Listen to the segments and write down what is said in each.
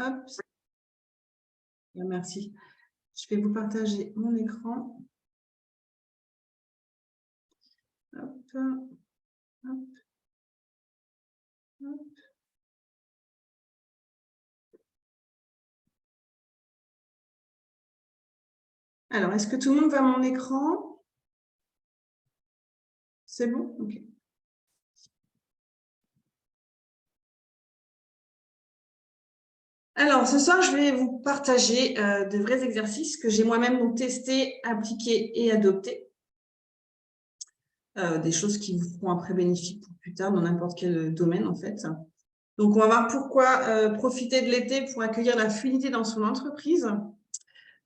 Hop. Bien, merci. Je vais vous partager mon écran. Hop. Hop. Hop. Alors, est-ce que tout le monde voit mon écran? C'est bon? Ok. Alors, ce soir, je vais vous partager de vrais exercices que j'ai moi-même testés, appliqués et adoptés. Des choses qui vous feront après bénéfique pour plus tard dans n'importe quel domaine, en fait. Donc, on va voir pourquoi profiter de l'été pour accueillir la fluidité dans son entreprise.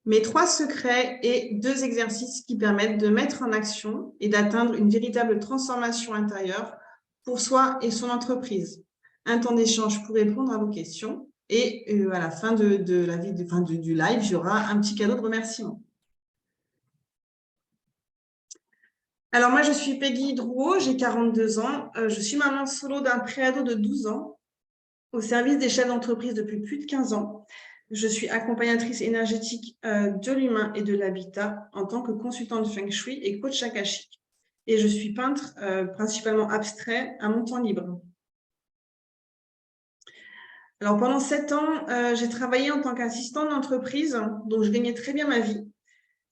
Mes 3 secrets et 2 exercices qui permettent de mettre en action et d'atteindre une véritable transformation intérieure pour soi et son entreprise. Un temps d'échange pour répondre à vos questions. Et à la fin du live, il y aura un petit cadeau de remerciement. Alors, moi, je suis Peggy Drouot, j'ai 42 ans. Je suis maman solo d'un préado de 12 ans au service des chefs d'entreprise depuis plus de 15 ans. Je suis accompagnatrice énergétique de l'humain et de l'habitat en tant que consultante Feng Shui et coach akashique. Et je suis peintre principalement abstrait à mon temps libre. Alors, pendant 7 ans, j'ai travaillé en tant qu'assistante d'entreprise, donc je gagnais très bien ma vie.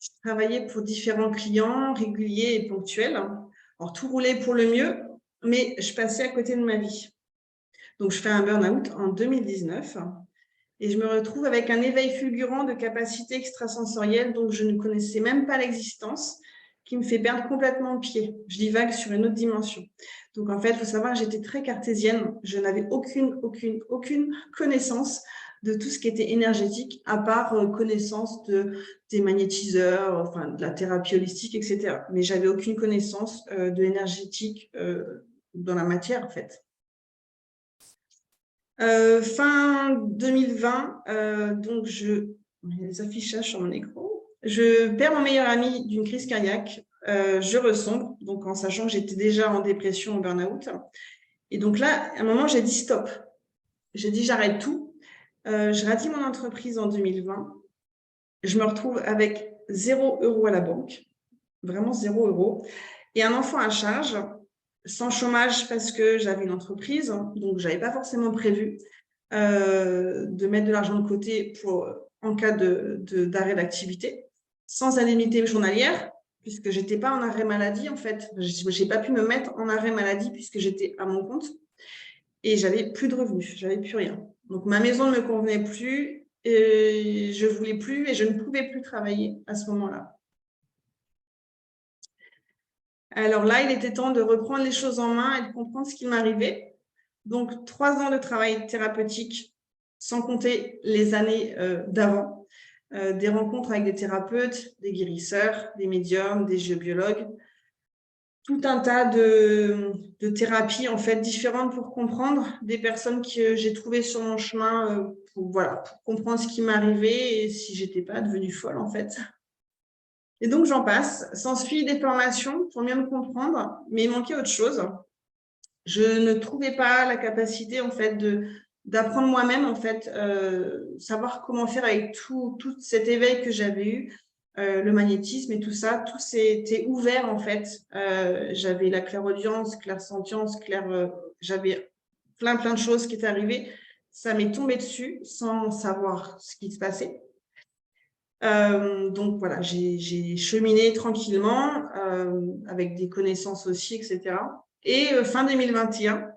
Je travaillais pour différents clients réguliers et ponctuels. Alors, tout roulait pour le mieux, mais je passais à côté de ma vie. Donc, je fais un burn-out en 2019 et je me retrouve avec un éveil fulgurant de capacités extrasensorielles dont je ne connaissais même pas l'existence, qui me fait perdre complètement le pied. Je divague sur une autre dimension. Donc, en fait, il faut savoir que j'étais très cartésienne. Je n'avais aucune connaissance de tout ce qui était énergétique, à part connaissance des magnétiseurs, enfin, de la thérapie holistique, etc. Mais je n'avais aucune connaissance de l'énergétique dans la matière, en fait. Fin 2020, donc il y a des affichages sur mon écran. Je perds mon meilleur ami d'une crise cardiaque. Je ressombre, donc en sachant que j'étais déjà en dépression, en burn-out. Et donc là, à un moment, j'ai dit stop. J'ai dit j'arrête tout. Je radie mon entreprise en 2020. Je me retrouve avec 0 € à la banque, vraiment 0 €, et un enfant à charge, sans chômage parce que j'avais une entreprise, donc je n'avais pas forcément prévu de mettre de l'argent de côté en cas d'arrêt d'activité, sans indemnité journalière, puisque je n'étais pas en arrêt maladie, en fait. Je n'ai pas pu me mettre en arrêt maladie puisque j'étais à mon compte et j'avais plus de revenus, j'avais plus rien. Donc, ma maison ne me convenait plus et je voulais plus et je ne pouvais plus travailler à ce moment-là. Alors là, il était temps de reprendre les choses en main et de comprendre ce qui m'arrivait. Donc, 3 ans de travail thérapeutique, sans compter les années d'avant, des rencontres avec des thérapeutes, des guérisseurs, des médiums, des géobiologues, tout un tas de thérapies en fait différentes pour comprendre, des personnes que j'ai trouvées sur mon chemin pour comprendre ce qui m'arrivait et si j'étais pas devenue folle en fait. Et donc j'en passe. S'ensuit des formations pour mieux me comprendre, mais il manquait autre chose. Je ne trouvais pas la capacité en fait d'apprendre moi-même en fait, savoir comment faire avec tout cet éveil que j'avais eu, le magnétisme et tout ça, tout s'était ouvert en fait. J'avais la clairaudience, clairsentience, j'avais plein de choses qui étaient arrivées. Ça m'est tombé dessus sans savoir ce qui se passait. Donc voilà, j'ai cheminé tranquillement avec des connaissances aussi, etc. Et fin 2021,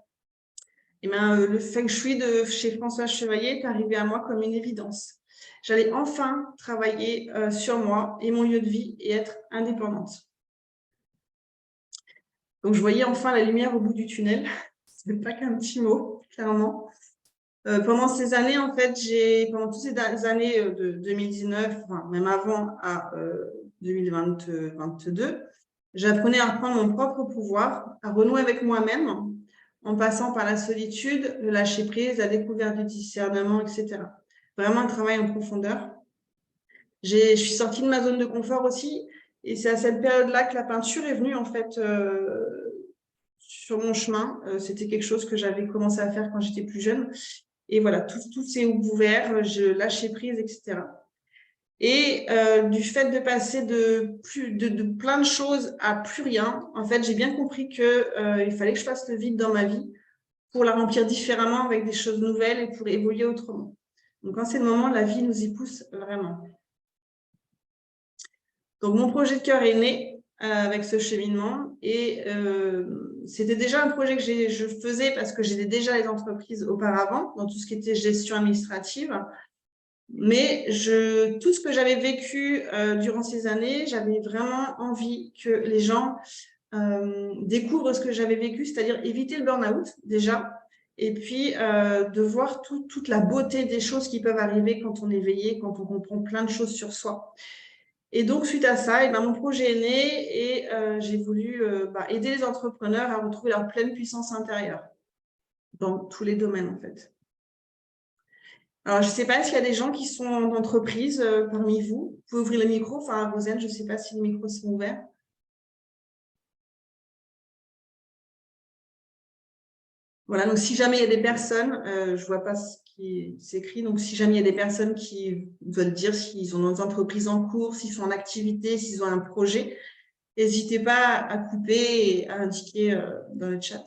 le Feng Shui de chez François Chevalier est arrivé à moi comme une évidence. J'allais enfin travailler sur moi et mon lieu de vie et être indépendante. Donc, je voyais enfin la lumière au bout du tunnel. Ce n'est pas qu'un petit mot, clairement. Pendant ces années, en fait, pendant toutes ces années de 2019, enfin, même avant à 2022, j'apprenais à reprendre mon propre pouvoir, à renouer avec moi-même, en passant par la solitude, le lâcher-prise, la découverte du discernement, etc. Vraiment un travail en profondeur. Je suis sortie de ma zone de confort aussi, et c'est à cette période-là que la peinture est venue, en fait, sur mon chemin. C'était quelque chose que j'avais commencé à faire quand j'étais plus jeune. Et voilà, tout s'est ouvert, je lâchais prise, etc. Et du fait de passer de plein de choses à plus rien, en fait, j'ai bien compris qu'il fallait que je fasse le vide dans ma vie pour la remplir différemment avec des choses nouvelles et pour évoluer autrement. Donc, quand c'est le moment, la vie nous y pousse vraiment. Donc, mon projet de cœur est né avec ce cheminement et c'était déjà un projet que je faisais parce que j'étais déjà les entreprises auparavant dans tout ce qui était gestion administrative. Mais tout ce que j'avais vécu durant ces années, j'avais vraiment envie que les gens découvrent ce que j'avais vécu, c'est-à-dire éviter le burn-out déjà, et puis de voir toute la beauté des choses qui peuvent arriver quand on est éveillé, quand on comprend plein de choses sur soi. Et donc, suite à ça, mon projet est né et j'ai voulu aider les entrepreneurs à retrouver leur pleine puissance intérieure dans tous les domaines, en fait. Alors, je ne sais pas s'il y a des gens qui sont d'entreprise parmi vous. Vous pouvez ouvrir le micro. Enfin, Rosane, je ne sais pas si les micros sont ouverts. Voilà, donc si jamais il y a des personnes, je ne vois pas ce qui s'écrit, donc si jamais il y a des personnes qui veulent dire s'ils ont des entreprises en cours, s'ils sont en activité, s'ils ont un projet, n'hésitez pas à couper et à indiquer dans le chat.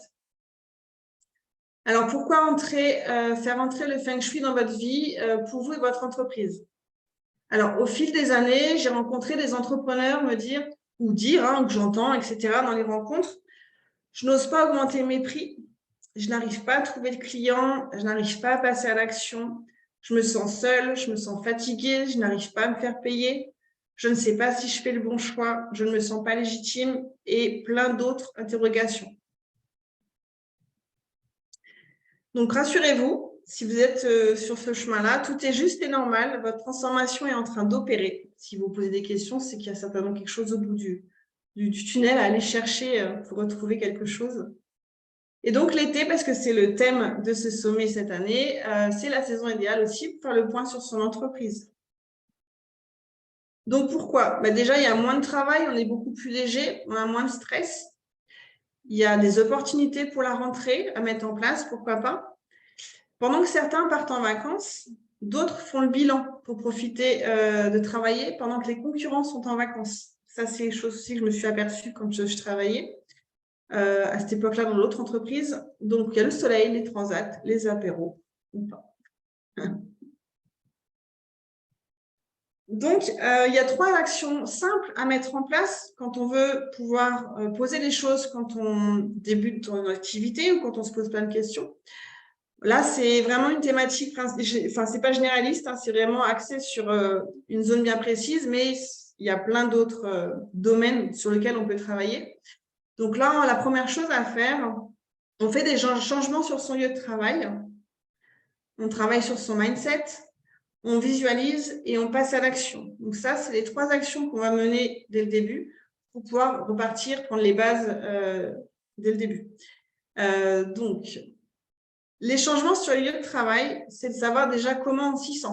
Alors, pourquoi faire entrer le Feng Shui dans votre vie pour vous et votre entreprise? Alors, au fil des années, j'ai rencontré des entrepreneurs me dire, que j'entends, etc., dans les rencontres, je n'ose pas augmenter mes prix, je n'arrive pas à trouver de clients, je n'arrive pas à passer à l'action, je me sens seule, je me sens fatiguée, je n'arrive pas à me faire payer, je ne sais pas si je fais le bon choix, je ne me sens pas légitime et plein d'autres interrogations. Donc, rassurez-vous, si vous êtes sur ce chemin-là, tout est juste et normal. Votre transformation est en train d'opérer. Si vous posez des questions, c'est qu'il y a certainement quelque chose au bout du tunnel à aller chercher pour retrouver quelque chose. Et donc, l'été, parce que c'est le thème de ce sommet cette année, c'est la saison idéale aussi pour faire le point sur son entreprise. Donc, pourquoi? Déjà, il y a moins de travail, on est beaucoup plus léger, on a moins de stress. Il y a des opportunités pour la rentrée à mettre en place, pourquoi pas. Pendant que certains partent en vacances, d'autres font le bilan pour profiter de travailler pendant que les concurrents sont en vacances. Ça, c'est une chose aussi que je me suis aperçue quand je travaillais à cette époque-là dans l'autre entreprise. Donc, il y a le soleil, les transats, les apéros, ou pas. Donc, il y a 3 actions simples à mettre en place quand on veut pouvoir poser les choses quand on débute dans une activité ou quand on se pose plein de questions. Là, c'est vraiment une thématique, enfin, c'est pas généraliste, hein, c'est vraiment axé sur une zone bien précise, mais il y a plein d'autres domaines sur lesquels on peut travailler. Donc là, la première chose à faire, on fait des changements sur son lieu de travail, on travaille sur son mindset, on visualise et on passe à l'action. Donc ça, c'est les 3 actions qu'on va mener dès le début pour pouvoir repartir, prendre les bases dès le début. Donc, les changements sur le lieu de travail, c'est de savoir déjà comment on s'y sent.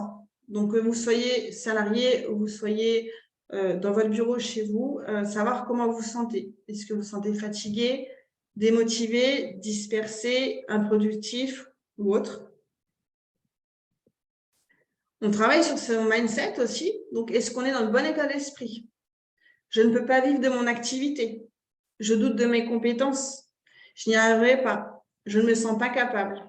Donc, que vous soyez salarié ou vous soyez dans votre bureau chez vous, savoir comment vous vous sentez. Est-ce que vous vous sentez fatigué, démotivé, dispersé, improductif ou autre? On travaille sur ce mindset aussi. Donc, est-ce qu'on est dans le bon état d'esprit? Je ne peux pas vivre de mon activité. Je doute de mes compétences. Je n'y arriverai pas. Je ne me sens pas capable.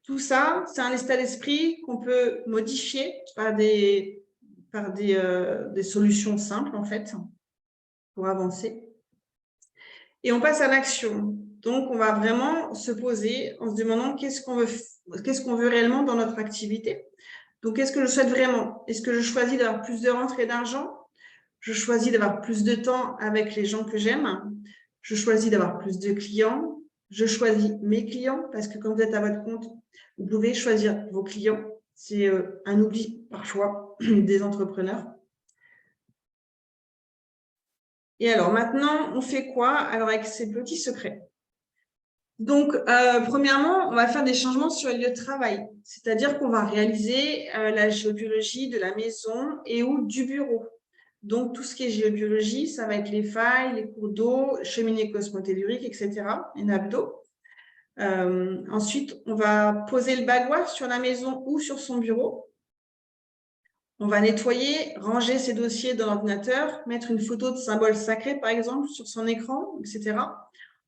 Tout ça, c'est un état d'esprit qu'on peut modifier par des solutions simples, en fait, pour avancer. Et on passe à l'action. Donc, on va vraiment se poser en se demandant qu'est-ce qu'on veut réellement dans notre activité. Donc, qu'est-ce que je souhaite vraiment? Est-ce que je choisis d'avoir plus de rentrées d'argent? Je choisis d'avoir plus de temps avec les gens que j'aime? Je choisis d'avoir plus de clients? Je choisis mes clients parce que quand vous êtes à votre compte, vous pouvez choisir vos clients. C'est un oubli parfois des entrepreneurs. Et alors maintenant, on fait quoi? Alors avec ces petits secrets. Donc, premièrement, on va faire des changements sur le lieu de travail. C'est-à-dire qu'on va réaliser la géobiologie de la maison et ou du bureau. Donc, tout ce qui est géobiologie, ça va être les failles, les cours d'eau, cheminées cosmotelluriques, etc., les nappes d'eau. Ensuite, on va poser le bagoir sur la maison ou sur son bureau. On va nettoyer, ranger ses dossiers dans l'ordinateur, mettre une photo de symbole sacré, par exemple, sur son écran, etc.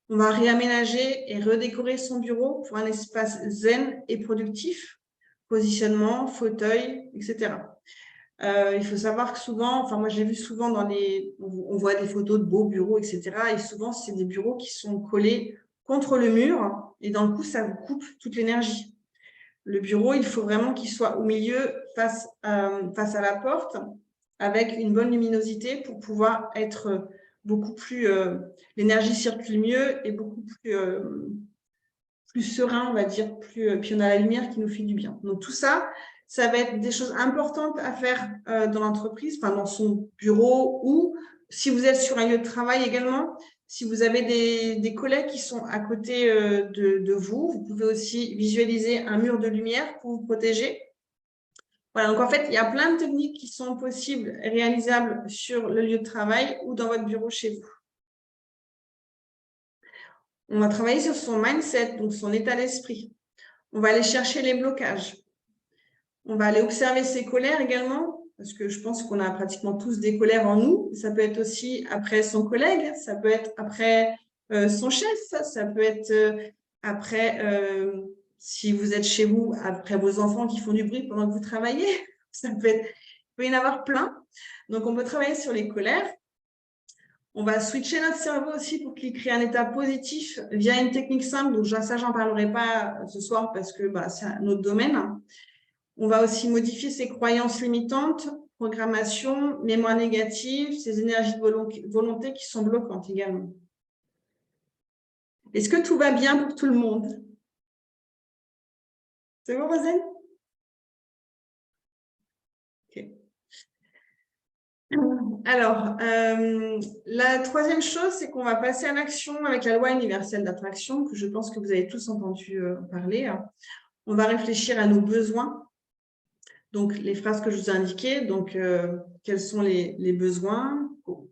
On va réaménager et redécorer son bureau pour un espace zen et productif, positionnement, fauteuil, etc. Il faut savoir que souvent, enfin moi j'ai vu souvent on voit des photos de beaux bureaux, etc. Et souvent, c'est des bureaux qui sont collés contre le mur et dans le coup, ça vous coupe toute l'énergie. Le bureau, il faut vraiment qu'il soit au milieu, face à la porte, avec une bonne luminosité pour pouvoir être beaucoup plus… l'énergie circule mieux et beaucoup plus serein, on va dire. Puis on a la lumière qui nous fait du bien. Donc tout ça, ça va être des choses importantes à faire dans l'entreprise, enfin dans son bureau ou si vous êtes sur un lieu de travail également. Si vous avez des collègues qui sont à côté de vous, vous pouvez aussi visualiser un mur de lumière pour vous protéger. Voilà, donc en fait, il y a plein de techniques qui sont possibles et réalisables sur le lieu de travail ou dans votre bureau chez vous. On va travailler sur son mindset, donc son état d'esprit. On va aller chercher les blocages. On va aller observer ses colères également, parce que je pense qu'on a pratiquement tous des colères en nous. Ça peut être aussi après son collègue, ça peut être après son chef, ça peut être après, si vous êtes chez vous, après vos enfants qui font du bruit pendant que vous travaillez. Il peut y en avoir plein. Donc, on peut travailler sur les colères. On va switcher notre cerveau aussi pour qu'il crée un état positif via une technique simple. Donc, ça, j'en parlerai pas ce soir parce que c'est un autre domaine. On va aussi modifier ses croyances limitantes, programmation, mémoire négative, ses énergies de volonté qui sont bloquantes également. Est-ce que tout va bien pour tout le monde? C'est bon, Roselle? Ok. Alors, la troisième chose, c'est qu'on va passer à l'action avec la loi universelle d'attraction, que je pense que vous avez tous entendu parler. On va réfléchir à nos besoins. Donc, les phrases que je vous ai indiquées, donc quels sont les besoins,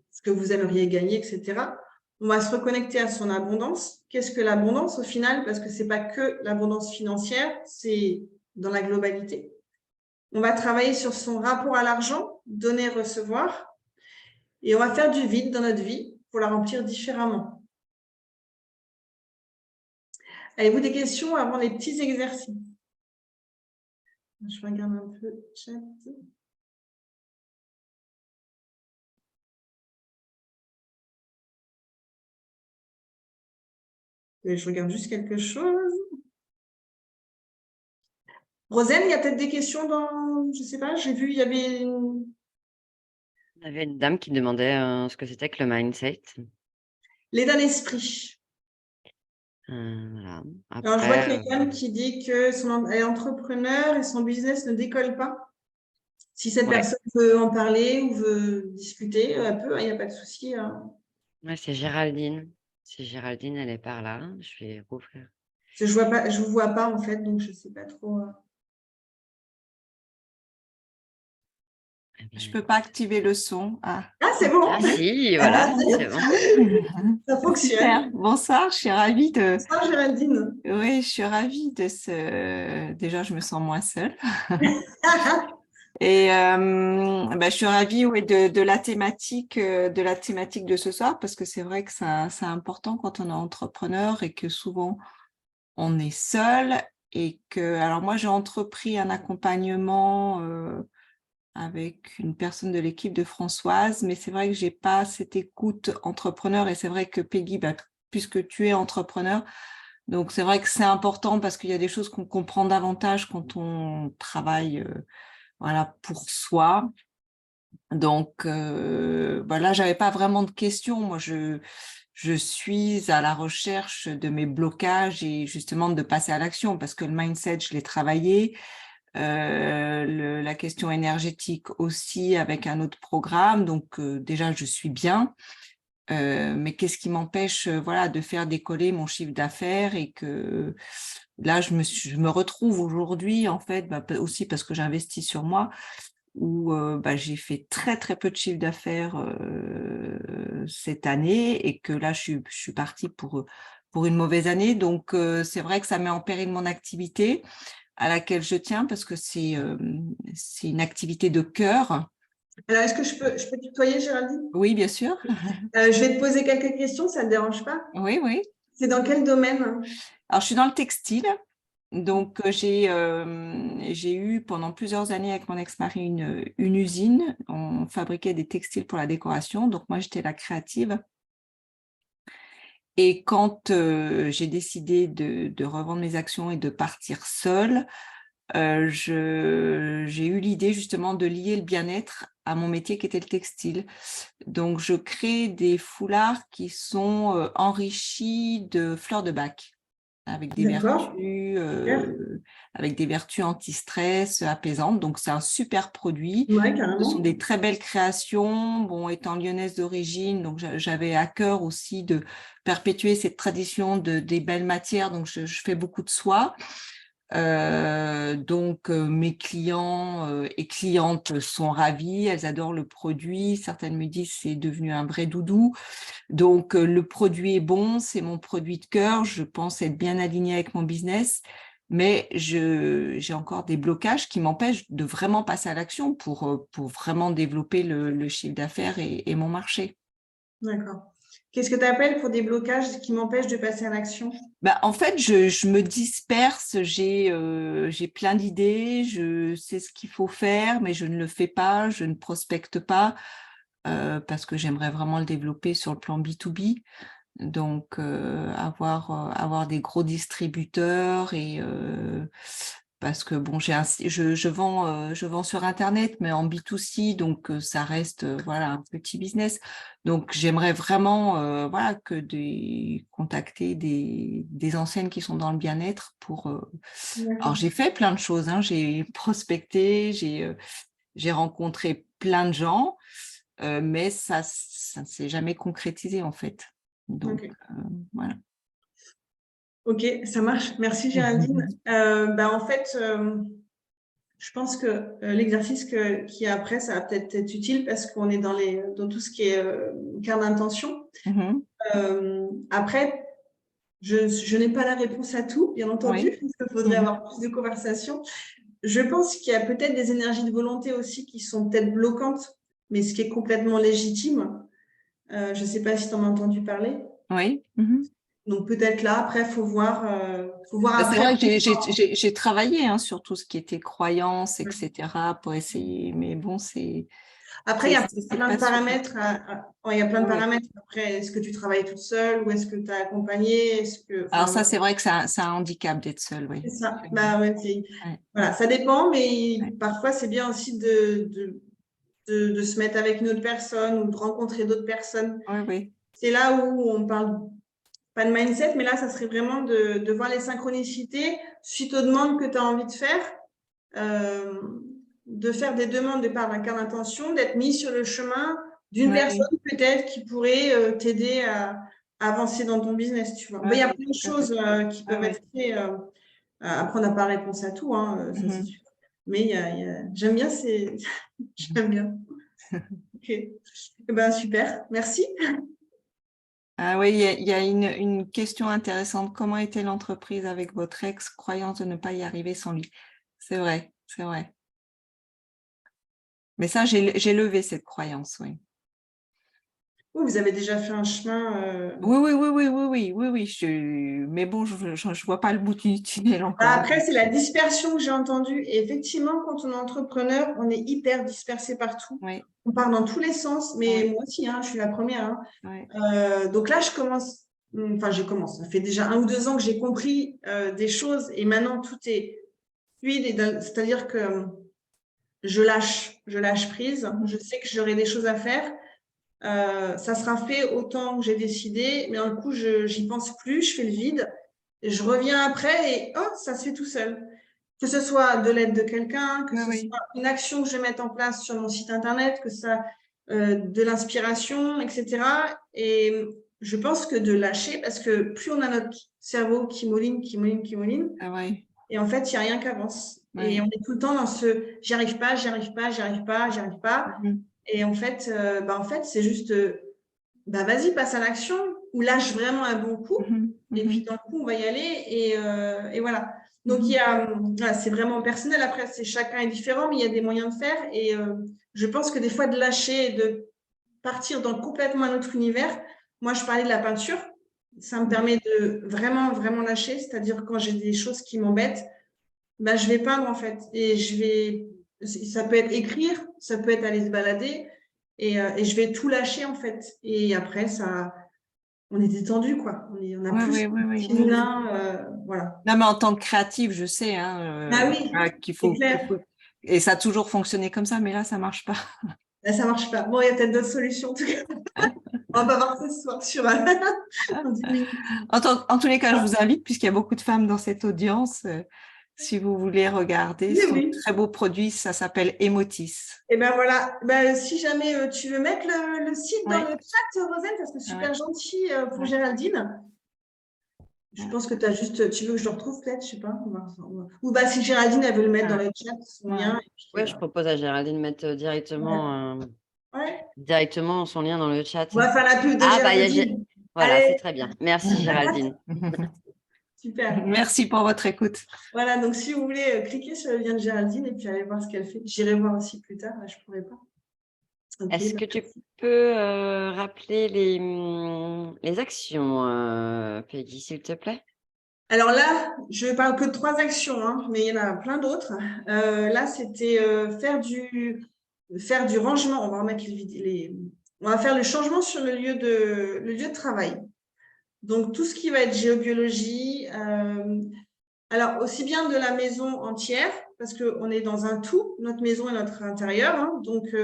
ce que vous aimeriez gagner, etc. On va se reconnecter à son abondance. Qu'est-ce que l'abondance au final? Parce que ce n'est pas que l'abondance financière, c'est dans la globalité. On va travailler sur son rapport à l'argent, donner, recevoir. Et on va faire du vide dans notre vie pour la remplir différemment. Avez-vous des questions avant les petits exercices? Je regarde un peu le chat. Je regarde juste quelque chose. Roselle, il y a peut-être des questions dans… Je ne sais pas, j'ai vu, il y avait… Il y avait une dame qui demandait ce que c'était que le mindset. L'état d'esprit. Voilà. Alors, je vois Après, quelqu'un qui dit que elle est entrepreneur et son business ne décolle pas. Si cette personne veut en parler ou veut discuter, elle peut, il n'y a pas de souci. ouais, c'est Géraldine. Si Géraldine, elle est par là, je vais rouvrir. Je ne vous vois pas en fait, donc je ne sais pas trop. Je ne peux pas activer le son. Ah, c'est bon. Ah si, voilà, c'est bon. Ça fonctionne. Super. Bonsoir, je suis ravie de… Bonsoir Géraldine. Oui, je suis ravie de ce… Déjà, je me sens moins seule. Et je suis ravie de la thématique de ce soir parce que c'est vrai que c'est important quand on est entrepreneur et que souvent on est seul et que… Alors moi, j'ai entrepris un accompagnement avec une personne de l'équipe de Françoise, mais c'est vrai que j'ai pas cette écoute entrepreneur et c'est vrai que Peggy, puisque tu es entrepreneur, donc c'est vrai que c'est important parce qu'il y a des choses qu'on comprend davantage quand on travaille pour soi. Donc là, j'avais pas vraiment de questions. Moi, je suis à la recherche de mes blocages et justement de passer à l'action parce que le mindset, je l'ai travaillé. La question énergétique aussi avec un autre programme. Donc, déjà, je suis bien. Mais qu'est-ce qui m'empêche de faire décoller mon chiffre d'affaires et que là, je me retrouve aujourd'hui, en fait, aussi parce que j'investis sur moi, où j'ai fait très, très peu de chiffre d'affaires cette année et que là, je suis partie pour pour une mauvaise année. Donc, c'est vrai que ça met en péril mon activité à laquelle je tiens parce que c'est une activité de cœur. Alors, est-ce que je peux tutoyer, Géraldine? Oui, bien sûr. Je vais te poser quelques questions, ça ne te dérange pas? Oui, oui. C'est dans quel domaine? Alors, je suis dans le textile. Donc, j'ai eu pendant plusieurs années avec mon ex-mari une usine. On fabriquait des textiles pour la décoration. Donc, moi, j'étais la créative. Et quand j'ai décidé de revendre mes actions et de partir seule, j'ai eu l'idée justement de lier le bien-être à mon métier qui était le textile. Donc, je crée des foulards qui sont enrichis de fleurs de bac avec des D'accord. vertus anti-stress, apaisantes. Donc, c'est un super produit. Ouais, Ce sont carrément. des très belles créations. Bon, étant lyonnaise d'origine, donc j'avais à cœur aussi de perpétuer cette tradition des belles matières. Donc, je fais beaucoup de soie. Donc, mes clients et clientes sont ravis, elles adorent le produit. Certaines me disent c'est devenu un vrai doudou. Donc, le produit est bon, c'est mon produit de cœur. Je pense être bien alignée avec mon business, mais j'ai encore des blocages qui m'empêchent de vraiment passer à l'action pour vraiment développer le chiffre d'affaires et mon marché. D'accord. Qu'est-ce que tu appelles pour des blocages qui m'empêchent de passer à l'action? En fait, je me disperse, j'ai plein d'idées, je sais ce qu'il faut faire, mais je ne le fais pas, je ne prospecte pas parce que j'aimerais vraiment le développer sur le plan B2B. Donc, avoir des gros distributeurs et parce que bon, je vends sur Internet, mais en B2C, donc ça reste voilà un petit business. Donc, j'aimerais vraiment voilà contacter des enseignes qui sont dans le bien-être pour. Alors, j'ai fait plein de choses, hein, j'ai prospecté, j'ai rencontré plein de gens, mais ça ne s'est jamais concrétisé en fait. Donc, Ok. voilà. Ok, ça marche. Merci, Géraldine. En fait, je pense que l'exercice qui est après, ça va peut-être être utile parce qu'on est dans tout ce qui est carte d'intention. Mhm. Après, je n'ai pas la réponse à tout, bien entendu, Oui. parce qu'il faudrait avoir plus de conversations. Je pense qu'il y a peut-être des énergies de volonté aussi qui sont peut-être bloquantes, mais ce qui est complètement légitime. Je ne sais pas si tu en as entendu parler. Oui. Mhm. Donc peut-être là, après, faut voir C'est après. vrai que j'ai travaillé hein, sur tout ce qui était croyances, etc. pour essayer, mais bon, Après, il y a c'est plein de pas suffisant. paramètres. Il y a plein de Oui. paramètres. Après, est-ce que tu travailles toute seule ou est-ce que tu as accompagné? Alors Enfin, ça, c'est vrai que c'est un handicap d'être seule, oui. c'est ça. Bah ouais, Ouais. voilà, ça dépend, mais Ouais. parfois c'est bien aussi de se mettre avec une autre personne ou de rencontrer d'autres personnes. Oui, oui. C'est là où on parle pas de mindset, mais là, ça serait vraiment de voir les synchronicités suite aux demandes que tu as envie de faire, euh, de faire des demandes de par la carte d'intention, d'être mis sur le chemin d'une Oui, oui. personne peut-être qui pourrait t'aider à avancer dans ton business, tu vois. Oui, Il y a oui, plein de tout à fait. choses qui Oui, peuvent oui. être faites. Après, on n'a pas réponse à tout, hein, ça c'est Mhm. sûr. Mais j'aime bien, j'aime bien. Ok. Eh ben, super, merci. Ah oui, il y a une question intéressante. Comment était l'entreprise avec votre ex, croyance de ne pas y arriver sans lui? C'est vrai, c'est vrai. Mais ça, j'ai levé cette croyance, oui. Vous avez déjà fait un chemin. Oui, oui, oui, oui, oui, oui, oui, oui. Mais bon, je vois pas le bout du tunnel encore. Après, c'est la dispersion que j'ai entendue. Et effectivement, quand on est entrepreneur, on est hyper dispersé partout. Oui, On part dans tous les sens, mais oui, moi aussi, hein, je suis la première. Hein. oui. Donc là, je commence. Ça fait déjà 1 ou 2 ans que j'ai compris des choses et maintenant tout est fluide. C'est-à-dire que je lâche prise. Je sais que j'aurai des choses à faire. Ça sera fait autant que j'ai décidé, mais d'un coup, j'y pense plus, je fais le vide. Et je reviens après et oh, ça se fait tout seul. Que ce soit de l'aide de quelqu'un, que Oui, ce oui. soit une action que je vais mettre en place sur mon site internet, que ça de l'inspiration, etc. Et je pense que de lâcher, parce que plus on a notre cerveau qui mouline, qui mouline, qui mouline, Ah, oui, et en fait, il n'y a rien qui avance. Et on oui. est tout le temps dans j'y arrive pas, j'y arrive pas, j'y arrive pas, j'y arrive pas. Mhm. Et en fait, c'est juste, vas-y, passe à l'action ou lâche vraiment un bon coup. Mhm. Et puis, d'un coup, on va y aller. Et voilà. Donc, voilà, c'est vraiment personnel. Après, chacun est différent, mais il y a des moyens de faire. Et je pense que des fois, de lâcher, de partir dans complètement un autre univers. Moi, je parlais de la peinture. Ça me permet de vraiment, vraiment lâcher. C'est-à-dire, quand j'ai des choses qui m'embêtent, ben, je vais peindre, en fait. Ça peut être écrire, ça peut être aller se balader. Et je vais tout lâcher, en fait. Et après, on est détendu, quoi. On a plus Oui. voilà. Non, mais en tant que créative, je sais Ah oui, qu'il c'est faut, clair. et ça a toujours fonctionné comme ça, mais là, ça marche pas. Là, ça marche pas. Bon, il y a peut-être d'autres solutions, en tout cas. On va voir ce soir sur en 10 minutes. En tous les cas, je vous invite, puisqu'il y a beaucoup de femmes dans cette audience, si vous voulez regarder, Oui, c'est un oui. très beau produit, ça s'appelle Emotis. Et ben voilà. Ben, si jamais tu veux mettre le site dans Oui. le chat, Rosane, parce que super gentil pour Ouais. Géraldine. Je pense que tu as juste. Tu veux que je le retrouve peut-être, je sais pas. Ou bah, si Géraldine, elle veut le mettre dans le chat, son lien. Et puis, Ouais, je propose à Géraldine de mettre directement, ouais. directement son lien dans le chat. On va faire la pub de Ah, bah, Géraldine. voilà, c'est Allez, très bien. Merci, Géraldine. super. Merci pour votre écoute. Voilà, donc si vous voulez, cliquez sur le lien de Géraldine et puis allez voir ce qu'elle fait. J'irai voir aussi plus tard, là, je ne pourrais pas. Okay, Est-ce que tu peux rappeler les actions, Peggy, s'il te plaît? Alors là, je ne parle que de 3 actions, hein, mais il y en a plein d'autres. Là, c'était faire du rangement. On va remettre on va faire le changement sur le lieu de travail. Donc, tout ce qui va être géobiologie, alors aussi bien de la maison entière, parce qu'on est dans un tout, notre maison et notre intérieur, hein, donc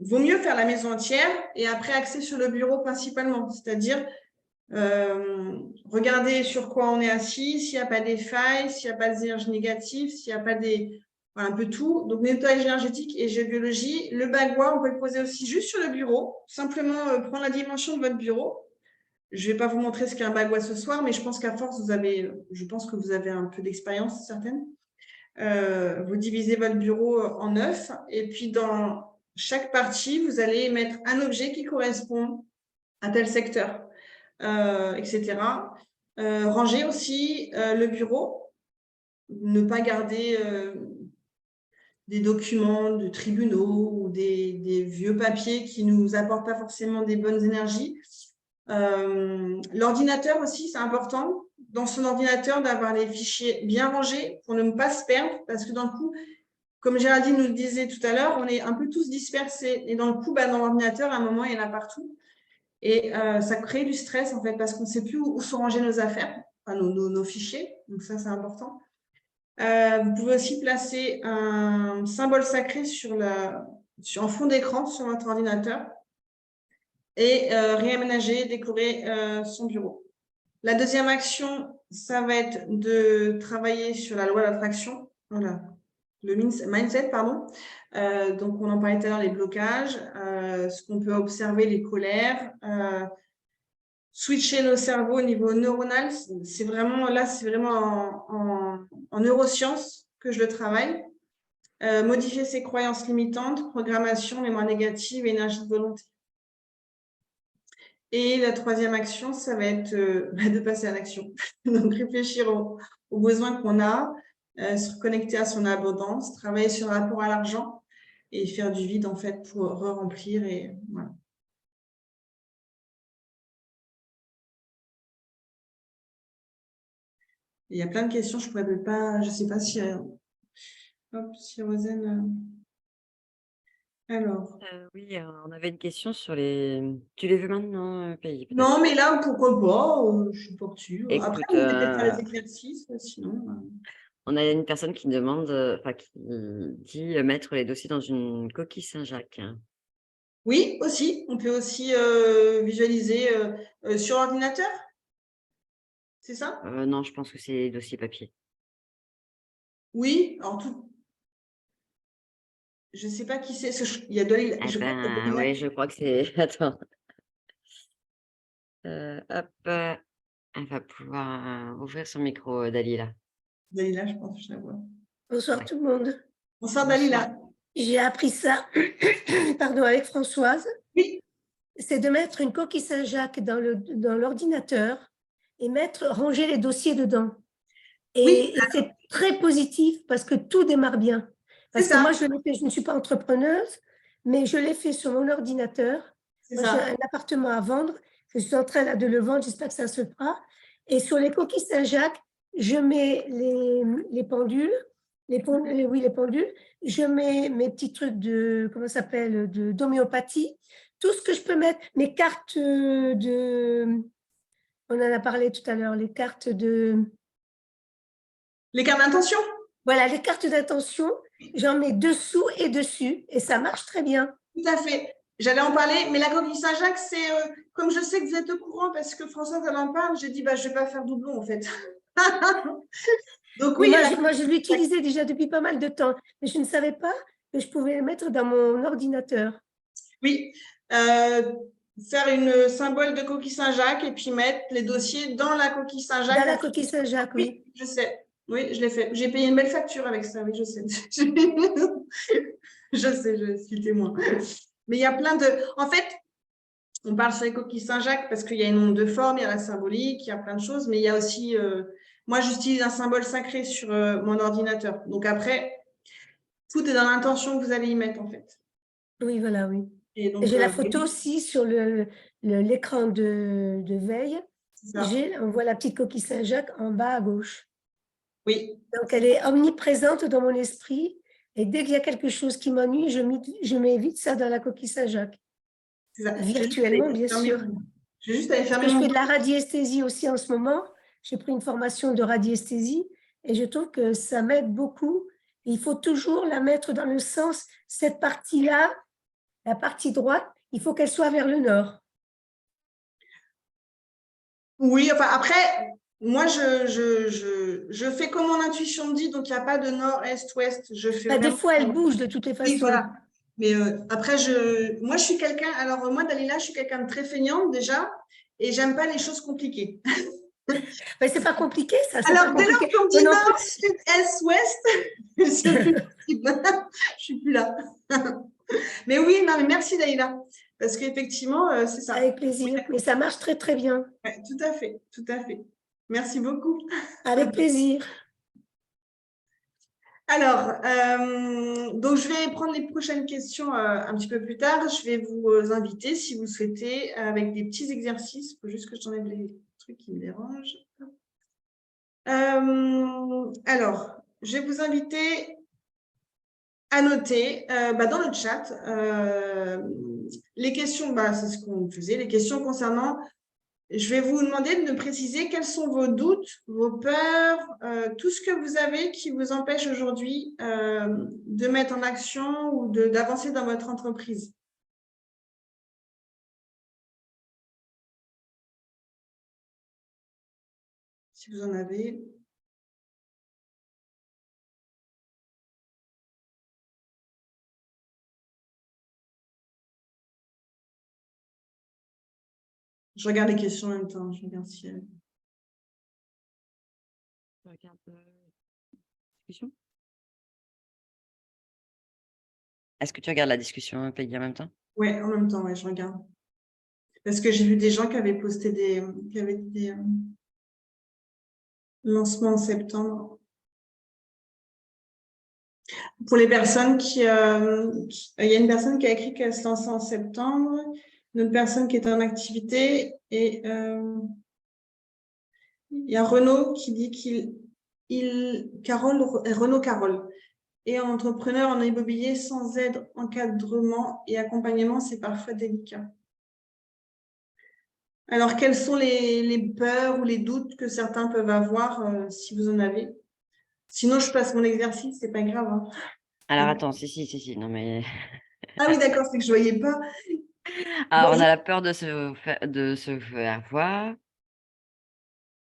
vaut mieux faire la maison entière et après axer sur le bureau principalement, c'est-à-dire regarder sur quoi on est assis, s'il n'y a pas des failles, s'il n'y a pas des énergies négatives, s'il n'y a pas voilà, un peu tout. Donc, nettoyage énergétique et géobiologie. Le bagua, on peut le poser aussi juste sur le bureau, simplement prendre la dimension de votre bureau. Je ne vais pas vous montrer ce qu'est un bagua ce soir, mais je pense qu'à force, je pense que vous avez un peu d'expérience certaine. Vous divisez votre bureau en 9 et puis dans chaque partie, vous allez mettre un objet qui correspond à tel secteur, etc. Ranger aussi le bureau, ne pas garder des documents de tribunaux ou des vieux papiers qui ne nous apportent pas forcément des bonnes énergies. L'ordinateur aussi, c'est important. Dans son ordinateur, d'avoir les fichiers bien rangés pour ne pas se perdre, parce que dans le coup, comme Géraldine nous le disait tout à l'heure, on est un peu tous dispersés. Et dans le coup, dans l'ordinateur, à un moment, il y en a partout. Et ça crée du stress, en fait, parce qu'on ne sait plus où sont rangées nos affaires, enfin, nos fichiers. Donc ça, c'est important. Vous pouvez aussi placer un symbole sacré en fond d'écran sur votre ordinateur et réaménager, décorer son bureau. La deuxième action, ça va être de travailler sur la loi d'attraction, voilà, le mindset, pardon. Donc, on en parlait tout à l'heure, les blocages, ce qu'on peut observer, les colères, switcher nos cerveaux au niveau neuronal. C'est vraiment en neurosciences que je le travaille. Modifier ses croyances limitantes, programmation, mémoire négative, énergie de volonté. Et la troisième action, ça va être de passer à l'action. Donc, réfléchir aux besoins qu'on a, se reconnecter à son abondance, travailler sur le rapport à l'argent et faire du vide, en fait, pour re-remplir. Et voilà. Il y a plein de questions, je ne sais pas si... si Rosane... Alors... oui, on avait une question sur les... Tu les veux maintenant, Peggy, peut-être? Non, mais là, pourquoi pas, je suis pas dessus. Après, Écoute, on peut peut-être faire les exercices, sinon... on a une personne qui demande, qui dit mettre les dossiers dans une coquille Saint-Jacques. Oui, aussi. On peut aussi visualiser sur ordinateur. C'est ça? Non, je pense que c'est les dossiers papier. Oui, alors tout. Je ne sais pas qui c'est. Il y a Dalila. Oui, je crois que c'est. Attends. Hop, elle va pouvoir ouvrir son micro, Dalila. Dalila, je pense que je la vois. Bonsoir tout le monde. Bonsoir Dalila. J'ai appris ça pardon, avec Françoise. Oui. c'est de mettre une coquille Saint-Jacques dans l'ordinateur et ranger les dossiers dedans. Oui, Et c'est très positif parce que tout démarre bien. Parce c'est que moi, ça. je ne suis pas entrepreneuse, mais je l'ai fait sur mon ordinateur. C'est Moi, j'ai ça. un appartement à vendre. Je suis en train là, de le vendre. J'espère que ça se fera. Et sur les coquilles Saint-Jacques, je mets les pendules. Oui, les pendules. Je mets mes petits trucs comment ça s'appelle, d'homéopathie. Tout ce que je peux mettre. Mes cartes on en a parlé tout à l'heure, les cartes Les cartes d'intention. voilà, les cartes d'intention, j'en mets dessous et dessus et ça marche très bien. Tout à fait. J'allais en parler, mais la coquille Saint-Jacques, c'est comme je sais que vous êtes au courant parce que Françoise elle en parle, j'ai dit bah, je ne vais pas faire doublon en fait. Donc Mais oui, moi, je l'utilisais déjà depuis pas mal de temps, mais je ne savais pas que je pouvais le mettre dans mon ordinateur. oui. Faire une symbole de coquille Saint-Jacques et puis mettre les dossiers dans la coquille Saint-Jacques. Dans la coquille Saint-Jacques, oui. Oui, je sais. Oui, je l'ai fait. J'ai payé une belle facture avec ça, oui, je sais. Je sais, je suis témoin. Mais il y a plein de… En fait, on parle sur les coquilles Saint-Jacques parce qu'il y a une nombre de formes, il y a la symbolique, il y a plein de choses, mais il y a aussi… moi, j'utilise un symbole sacré sur mon ordinateur. Donc après, tout est dans l'intention que vous allez y mettre, en fait. Oui, voilà, oui. Et donc, J'ai la photo aussi sur l'écran de veille. On voit la petite coquille Saint-Jacques en bas à gauche. Oui. Donc, elle est omniprésente dans mon esprit. Et dès qu'il y a quelque chose qui m'ennuie, je mets vite ça dans la coquille Saint-Jacques. Virtuellement, bien sûr. Je vais juste aller Parce fermer que je mon… fais de la radiesthésie aussi en ce moment. J'ai pris une formation de radiesthésie et je trouve que ça m'aide beaucoup. Et il faut toujours la mettre dans le sens, cette partie-là, la partie droite, il faut qu'elle soit vers le nord. Oui, enfin après, moi, je fais comme mon intuition me dit, donc il n'y a pas de nord, est, ouest. Je fais Des vraiment… fois, elle bouge de toutes les façons. Oui, voilà. Mais après, moi, je suis quelqu'un… Alors, moi, Dalila, je suis quelqu'un de très feignante déjà et j'aime pas les choses compliquées. Mais c'est pas compliqué, ça. Alors, dès lors qu'on me dit non nord, sud, est, ouest, c'est plus possible. Je suis plus là. Mais oui, non, mais merci Dalila. Parce qu'effectivement, c'est ça. Avec plaisir. Mais ça marche très, très bien. Ouais, tout à fait, tout à fait. Merci beaucoup. Avec plaisir. Alors, donc je vais prendre les prochaines questions un petit peu plus tard. Je vais vous inviter, si vous souhaitez, avec des petits exercices. Il faut juste que j'enlève les trucs qui me dérangent. Alors, je vais vous inviter à noter dans le chat les questions, c'est ce qu'on faisait, les questions concernant… Je vais vous demander de me préciser quels sont vos doutes, vos peurs, tout ce que vous avez qui vous empêche aujourd'hui de mettre en action ou d'avancer dans votre entreprise. Si vous en avez. Je regarde les questions en même temps. Je regarde si… Je regarde la discussion. Est-ce que tu regardes la discussion, Peggy, en même temps? Oui, en même temps, ouais, je regarde. Parce que j'ai vu des gens qui avaient posté des lancements en septembre. Pour les personnes il y a une personne qui a écrit qu'elle se lançait en septembre, une autre personne qui est en activité et il y a Renaud qui dit Renaud Carole est entrepreneur en immobilier sans aide, encadrement et accompagnement, c'est parfois délicat. Alors, quelles sont les peurs ou les doutes que certains peuvent avoir si vous en avez? Sinon, je passe mon exercice, c'est pas grave. Hein. Alors, attends, si, non mais… Ah oui, d'accord, c'est que je ne voyais pas. Alors, on a la peur de se faire voir.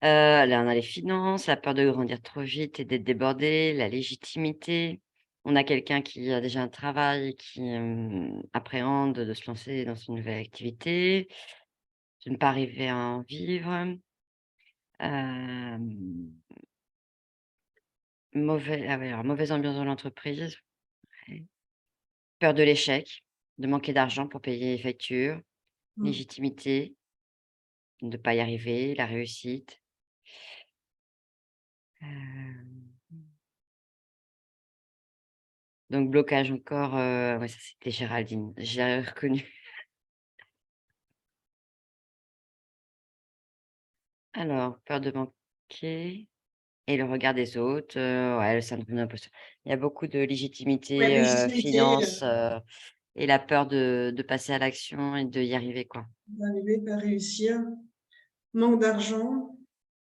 Là, on a les finances, la peur de grandir trop vite et d'être débordé, la légitimité. On a quelqu'un qui a déjà un travail et qui appréhende de se lancer dans une nouvelle activité, de ne pas arriver à en vivre. Mauvaise ambiance dans l'entreprise. Ouais. Peur de l'échec, de manquer d'argent pour payer les factures, légitimité, de ne pas y arriver, la réussite. Euh, Donc, blocage encore, ouais, ça c'était Géraldine, j'ai reconnu. Alors, peur de manquer et le regard des autres, ouais, le syndrome d'imposteur. Il y a beaucoup de Ouais, légitimité, légitimité, finances, et la peur de passer à l'action et d'y arriver, quoi. d'arriver, pas réussir, manque d'argent.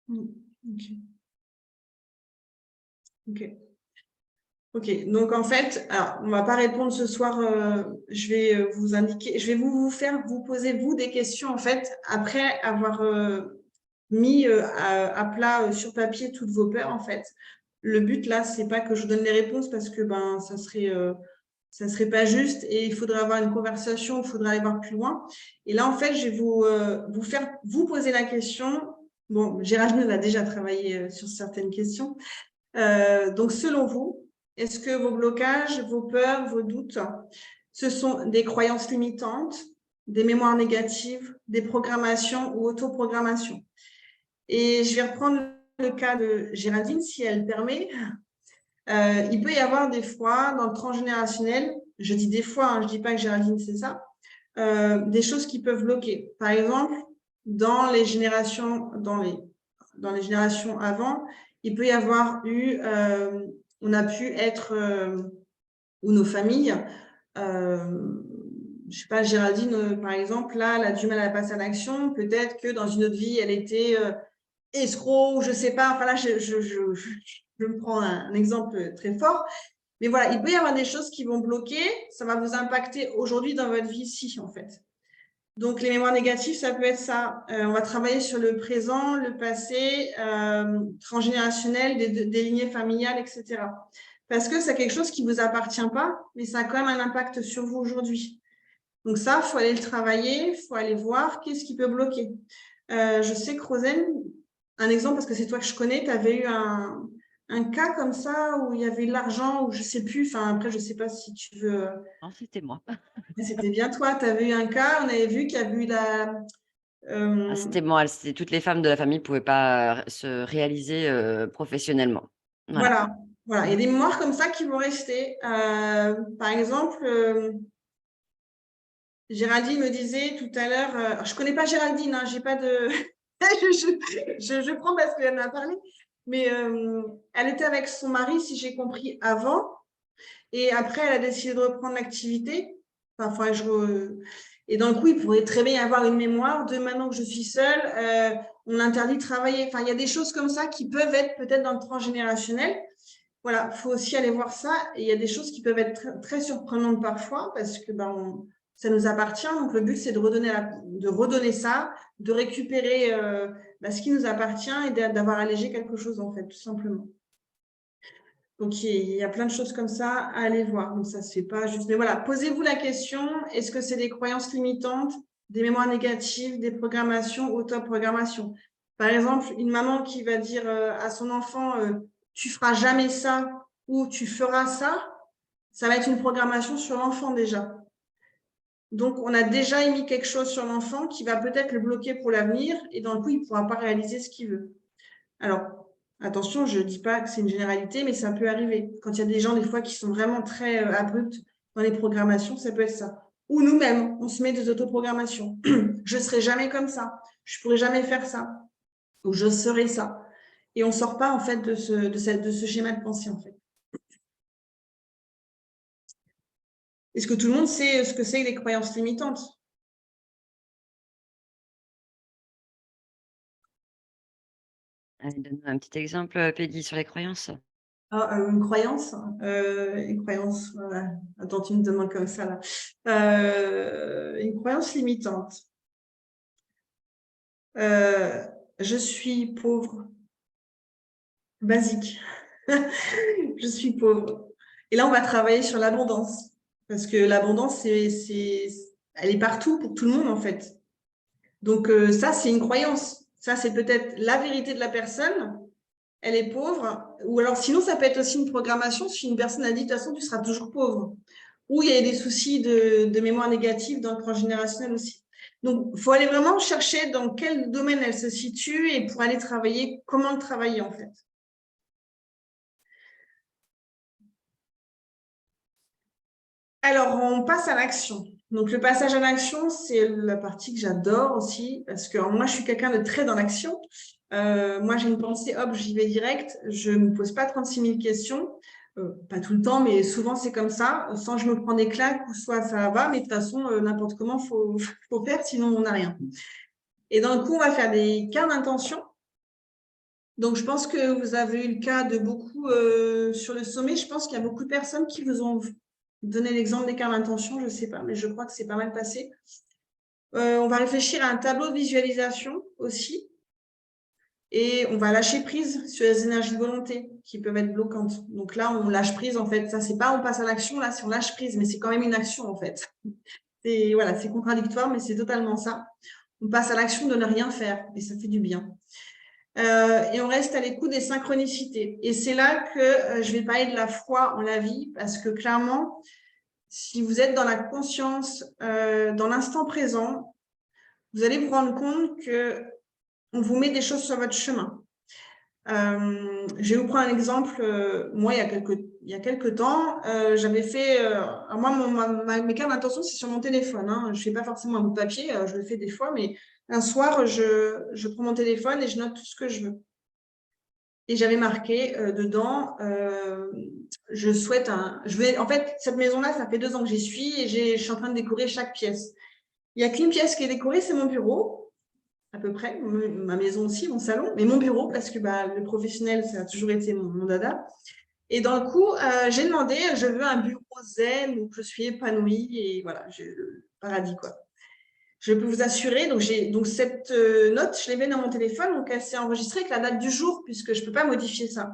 Ok. Ok. Ok. Donc en fait, alors on va pas répondre ce soir. Je vais vous indiquer, je vais vous faire vous poser vous des questions en fait après avoir mis à plat sur papier toutes vos peurs en fait. Le but là, c'est pas que je vous donne les réponses parce que ben ça serait pas juste et il faudrait avoir une conversation, il faudrait aller voir plus loin. Et là, en fait, je vais vous faire vous poser la question. Bon, Géraldine a déjà travaillé sur certaines questions. Donc, selon vous, est-ce que vos blocages, vos peurs, vos doutes, ce sont des croyances limitantes, des mémoires négatives, des programmations ou autoprogrammations? Et je vais reprendre le cas de Géraldine, si elle permet. Il peut y avoir des fois dans le transgénérationnel, je dis des fois, je ne dis pas que Géraldine c'est ça, des choses qui peuvent bloquer. Par exemple, dans les générations avant, il peut y avoir eu, on a pu être, ou nos familles, je ne sais pas, Géraldine, par exemple, là, elle a du mal à passer à l'action. Peut-être que dans une autre vie, elle était escroc, je ne sais pas. Enfin là, je me prends un exemple très fort. Mais voilà, il peut y avoir des choses qui vont bloquer. Ça va vous impacter aujourd'hui dans votre vie ici, en fait. Donc, les mémoires négatives, ça peut être ça. On va travailler sur le présent, le passé, transgénérationnel, des lignées familiales, etc. Parce que c'est quelque chose qui ne vous appartient pas, mais ça a quand même un impact sur vous aujourd'hui. Donc ça, il faut aller le travailler, il faut aller voir qu'est-ce qui peut bloquer. Je sais que Rosen, un exemple, parce que c'est toi que je connais, tu avais eu un cas comme ça où il y avait de l'argent, ou je ne sais plus, enfin après, je ne sais pas si tu veux... Non, c'était moi. C'était bien toi, tu avais eu un cas, on avait vu qu'il y avait eu la... Ah, c'était moi, toutes les femmes de la famille ne pouvaient pas se réaliser professionnellement. Voilà. Voilà, il y a des mémoires comme ça qui vont rester. Par exemple, Géraldine me disait tout à l'heure, je ne connais pas Géraldine, hein, j'ai pas de... je prends parce qu'elle en a parlé, mais elle était avec son mari, si j'ai compris, avant, et après, elle a décidé de reprendre l'activité. Enfin, et dans le coup, il pourrait très bien y avoir une mémoire de maintenant que je suis seule, on interdit de travailler. Enfin, il y a des choses comme ça qui peuvent être peut-être dans le transgénérationnel. Voilà, il faut aussi aller voir ça. Et il y a des choses qui peuvent être très, très surprenantes parfois parce que ça nous appartient. Donc, le but, c'est de redonner ça, de récupérer ce qui nous appartient et d'avoir allégé quelque chose, en fait, tout simplement. Donc, il y a plein de choses comme ça à aller voir. Donc, ça ne se fait pas juste. Mais voilà, posez-vous la question, est-ce que c'est des croyances limitantes, des mémoires négatives, des programmations, autoprogrammations? Par exemple, une maman qui va dire à son enfant tu feras jamais ça ou tu feras ça, ça va être une programmation sur l'enfant déjà. Donc, on a déjà émis quelque chose sur l'enfant qui va peut-être le bloquer pour l'avenir et dans le coup, il ne pourra pas réaliser ce qu'il veut. Alors, attention, je ne dis pas que c'est une généralité, mais ça peut arriver. Quand il y a des gens, des fois, qui sont vraiment très abrupts dans les programmations, ça peut être ça. Ou nous-mêmes, on se met des autoprogrammations. Je ne serai jamais comme ça. Je ne pourrai jamais faire ça. Ou je serai ça. Et on ne sort pas, en fait, de ce schéma de pensée, en fait. Est-ce que tout le monde sait ce que c'est que les croyances limitantes? Allez, donne-nous un petit exemple, Peggy, sur les croyances. Une croyance, voilà. Attends, tu me demandes comme ça là. Une croyance limitante. Je suis pauvre. Basique. Je suis pauvre. Et là, on va travailler sur l'abondance. Parce que l'abondance, elle est partout pour tout le monde, en fait. Donc, ça, c'est une croyance. Ça, c'est peut-être la vérité de la personne. Elle est pauvre. Ou alors, sinon, ça peut être aussi une programmation. Si une personne a dit, de toute façon, tu seras toujours pauvre. Ou il y a des soucis de mémoire négative dans le transgénérationnel aussi. Donc, il faut aller vraiment chercher dans quel domaine elle se situe et pour aller travailler, comment le travailler en fait. Alors, on passe à l'action. Donc, le passage à l'action, c'est la partie que j'adore aussi parce que moi, je suis quelqu'un de très dans l'action. Moi, j'ai une pensée, hop, j'y vais direct. Je ne me pose pas 36 000 questions. Pas tout le temps, mais souvent, c'est comme ça. Soit je me prends des claques, ou soit ça va, mais de toute façon, n'importe comment, faut faire, sinon on n'a rien. Et dans le coup, on va faire des cartes d'intention. Donc, je pense que vous avez eu le cas de beaucoup sur le sommet. Je pense qu'il y a beaucoup de personnes qui vous ont donné l'exemple des cartes d'intention. Je ne sais pas, mais je crois que c'est pas mal passé. On va réfléchir à un tableau de visualisation aussi. Et on va lâcher prise sur les énergies de volonté qui peuvent être bloquantes. Donc là, on lâche prise, en fait. Ça, c'est pas on passe à l'action, là, c'est on lâche prise, mais c'est quand même une action, en fait. Voilà, c'est contradictoire, mais c'est totalement ça. On passe à l'action de ne rien faire, et ça fait du bien. Et on reste à l'écoute des synchronicités. Et c'est là que je vais parler de la foi en la vie, parce que clairement, si vous êtes dans la conscience, dans l'instant présent, vous allez vous rendre compte que on vous met des choses sur votre chemin. Je vais vous prendre un exemple. Moi, il y a quelques temps, j'avais fait… moi, mes cartes d'intention, c'est sur mon téléphone. Hein. Je ne fais pas forcément un bout de papier, je le fais des fois, mais un soir, je prends mon téléphone et je note tout ce que je veux. Et j'avais marqué dedans, je souhaite en fait, cette maison-là, ça fait 2 ans que j'y suis et je suis en train de décorer chaque pièce. Il n'y a qu'une pièce qui est décorée, c'est mon bureau. À peu près, ma maison aussi, mon salon, mais mon bureau, parce que le professionnel, ça a toujours été mon dada. Et dans le coup, j'ai demandé, je veux un bureau zen où je suis épanouie et voilà, j'ai le paradis, quoi. Je peux vous assurer, donc cette note, je l'ai mis dans mon téléphone, donc elle s'est enregistrée avec la date du jour, puisque je ne peux pas modifier ça.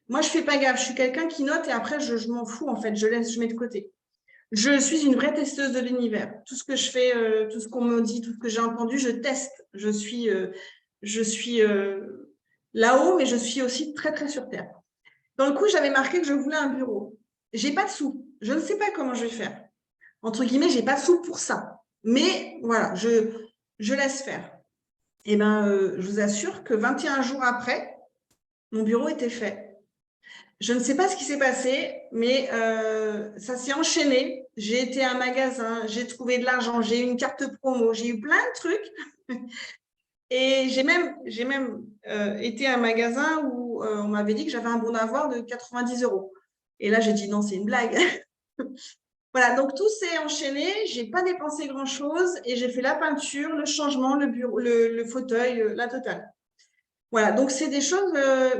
Moi, je ne fais pas gaffe, je suis quelqu'un qui note et après, je m'en fous, en fait, je mets de côté. Je suis une vraie testeuse de l'univers. Tout ce que je fais, tout ce qu'on me dit, tout ce que j'ai entendu, je teste. Je suis là-haut, mais je suis aussi très, très sur Terre. Dans le coup, j'avais marqué que je voulais un bureau. J'ai pas de sous. Je ne sais pas comment je vais faire. Entre guillemets, j'ai pas de sous pour ça. Mais voilà, je laisse faire. Et je vous assure que 21 jours après, mon bureau était fait. Je ne sais pas ce qui s'est passé, mais ça s'est enchaîné. J'ai été à un magasin, j'ai trouvé de l'argent, j'ai eu une carte promo, j'ai eu plein de trucs. Et j'ai même été à un magasin où on m'avait dit que j'avais un bon d'avoir de 90 €. Et là, j'ai dit non, c'est une blague. Voilà, donc tout s'est enchaîné. Je n'ai pas dépensé grand-chose et j'ai fait la peinture, le changement, le bureau, le fauteuil, la totale. Voilà, donc c'est des choses,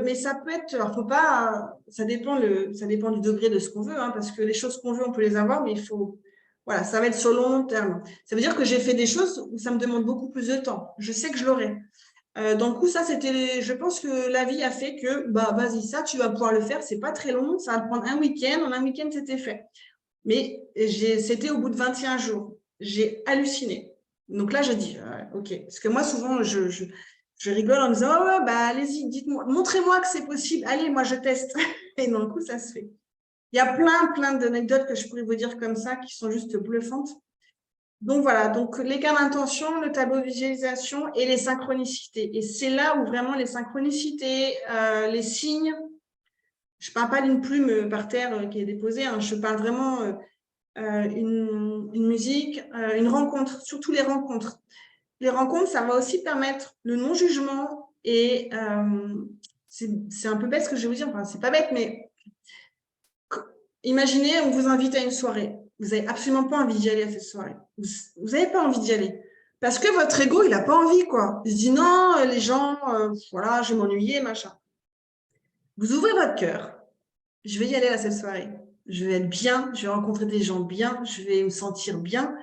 mais ça peut être, alors faut pas, ça dépend du degré de ce qu'on veut, hein, parce que les choses qu'on veut, on peut les avoir, mais il faut, voilà, ça va être sur le long terme. Ça veut dire que j'ai fait des choses où ça me demande beaucoup plus de temps. Je sais que je l'aurai. Donc, ça, je pense que la vie a fait que, vas-y, ça, tu vas pouvoir le faire, c'est pas très long, ça va te prendre un week-end, en un week-end, c'était fait. Mais c'était au bout de 21 jours. J'ai halluciné. Donc là, je dis, OK, parce que moi, souvent, je rigole en disant, allez-y, dites-moi, montrez-moi que c'est possible. Allez, moi, je teste. Et dans le coup, ça se fait. Il y a plein d'anecdotes que je pourrais vous dire comme ça qui sont juste bluffantes. Donc, voilà. Donc, les cas d'intention, le tableau de visualisation et les synchronicités. Et c'est là où vraiment les synchronicités, les signes, je ne parle pas d'une plume par terre qui est déposée, hein, je parle vraiment une musique, une rencontre, surtout les rencontres. Les rencontres, ça va aussi permettre le non-jugement et c'est un peu bête ce que je vais vous dire, enfin, c'est pas bête, mais imaginez, on vous invite à une soirée. Vous n'avez absolument pas envie d'y aller à cette soirée. Vous n'avez pas envie d'y aller. Parce que votre ego, il n'a pas envie, quoi. Il se dit non, les gens, voilà, je vais m'ennuyer, machin. Vous ouvrez votre cœur. Je vais y aller à cette soirée. Je vais être bien, je vais rencontrer des gens bien, je vais me sentir bien.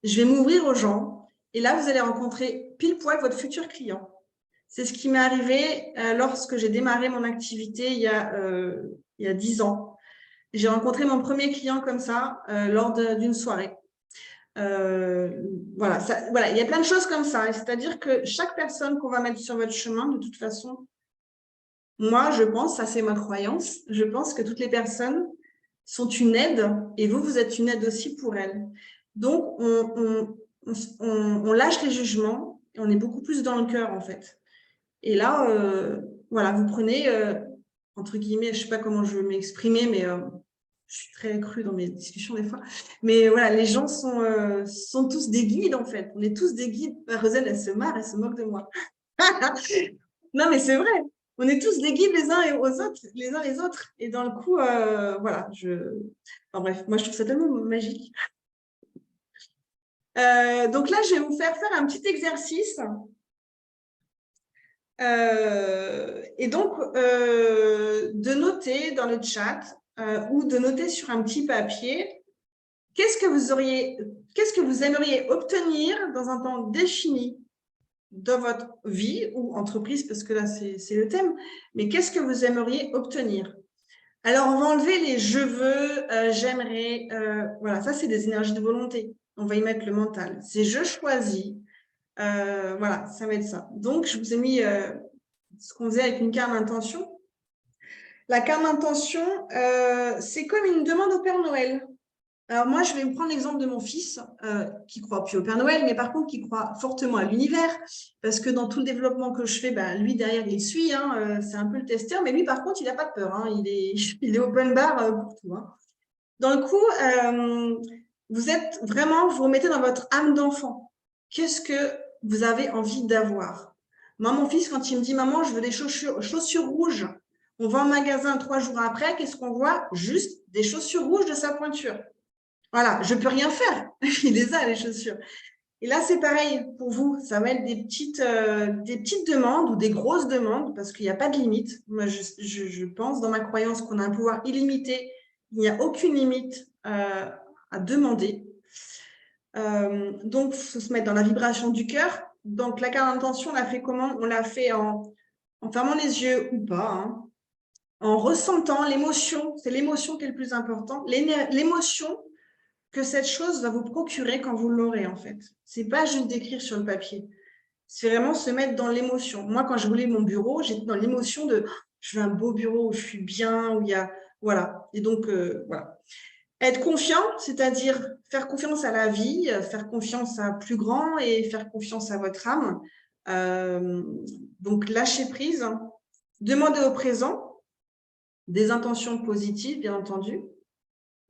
Je vais m'ouvrir aux gens. Et là, vous allez rencontrer pile poil votre futur client. C'est ce qui m'est arrivé lorsque j'ai démarré mon activité il y a 10 ans. J'ai rencontré mon premier client comme ça lors d'une soirée. Voilà, il y a plein de choses comme ça. C'est-à-dire que chaque personne qu'on va mettre sur votre chemin, de toute façon, moi, je pense, ça c'est ma croyance, je pense que toutes les personnes sont une aide et vous êtes une aide aussi pour elles. Donc, on lâche les jugements et on est beaucoup plus dans le cœur, en fait. Et là, voilà, vous prenez, entre guillemets, je ne sais pas comment je vais m'exprimer, mais je suis très crue dans mes discussions des fois. Mais voilà, les gens sont tous des guides, en fait. On est tous des guides. Roselle, elle se marre, elle se moque de moi. Non, mais c'est vrai. On est tous des guides les uns les autres. Et dans le coup, voilà, enfin, bref, moi, je trouve ça tellement magique. Donc là, je vais vous faire un petit exercice. Et donc, de noter dans le chat ou de noter sur un petit papier qu'est-ce que vous aimeriez obtenir dans un temps défini dans votre vie ou entreprise, parce que là, c'est le thème, mais qu'est-ce que vous aimeriez obtenir? Alors, on va enlever les « je veux »,« j'aimerais », voilà, ça, c'est des énergies de volonté. On va y mettre le mental. C'est « je choisis ». Voilà, ça va être ça. Donc, je vous ai mis ce qu'on faisait avec une carte d'intention. La carte d'intention, c'est comme une demande au Père Noël. Alors moi, je vais vous prendre l'exemple de mon fils qui croit plus au Père Noël, mais par contre qui croit fortement à l'univers, parce que dans tout le développement que je fais, lui derrière, il suit, c'est un peu le testeur, mais lui par contre, il n'a pas de peur, il est open bar pour tout. Dans le coup, vous vous remettez dans votre âme d'enfant. Qu'est-ce que vous avez envie d'avoir? Moi, mon fils, quand il me dit « Maman, je veux des chaussures rouges », on va en magasin 3 jours après, qu'est-ce qu'on voit? Juste des chaussures rouges de sa pointure. Voilà, je ne peux rien faire. Il les a, les chaussures. Et là, c'est pareil pour vous. Ça va être des petites demandes ou des grosses demandes parce qu'il n'y a pas de limite. Moi, je pense dans ma croyance qu'on a un pouvoir illimité. Il n'y a aucune limite à demander. Donc, il faut se mettre dans la vibration du cœur. Donc, la carte d'intention, on l'a fait comment? On l'a fait en fermant les yeux ou pas, en ressentant l'émotion. C'est l'émotion qui est le plus important. L'émotion que cette chose va vous procurer quand vous l'aurez, en fait. Ce n'est pas juste d'écrire sur le papier. C'est vraiment se mettre dans l'émotion. Moi, quand je voulais mon bureau, j'étais dans l'émotion de « je veux un beau bureau où je suis bien, où il y a… » Voilà. Et donc, voilà. Être confiant, c'est-à-dire faire confiance à la vie, faire confiance à plus grand et faire confiance à votre âme. Donc, lâcher prise. Demander au présent des intentions positives, bien entendu.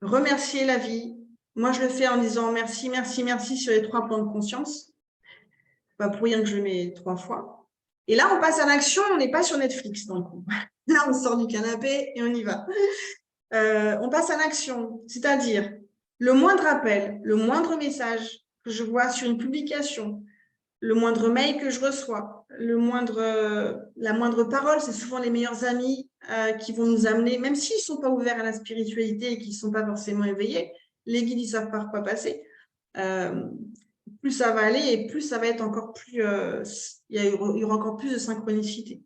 Remercier la vie. Moi, je le fais en disant merci, merci, merci sur les 3 plans de conscience. Pas pour rien que je le mets 3 fois. Et là, on passe à l'action, on n'est pas sur Netflix, donc là, on sort du canapé et on y va. On passe à l'action, c'est-à-dire le moindre appel, le moindre message que je vois sur une publication, le moindre mail que je reçois, la moindre parole, c'est souvent les meilleurs amis qui vont nous amener, même s'ils ne sont pas ouverts à la spiritualité et qu'ils ne sont pas forcément éveillés, les guides, ils ne savent par quoi passer. Plus ça va aller et plus ça va être encore plus… il y aura encore plus de synchronicité.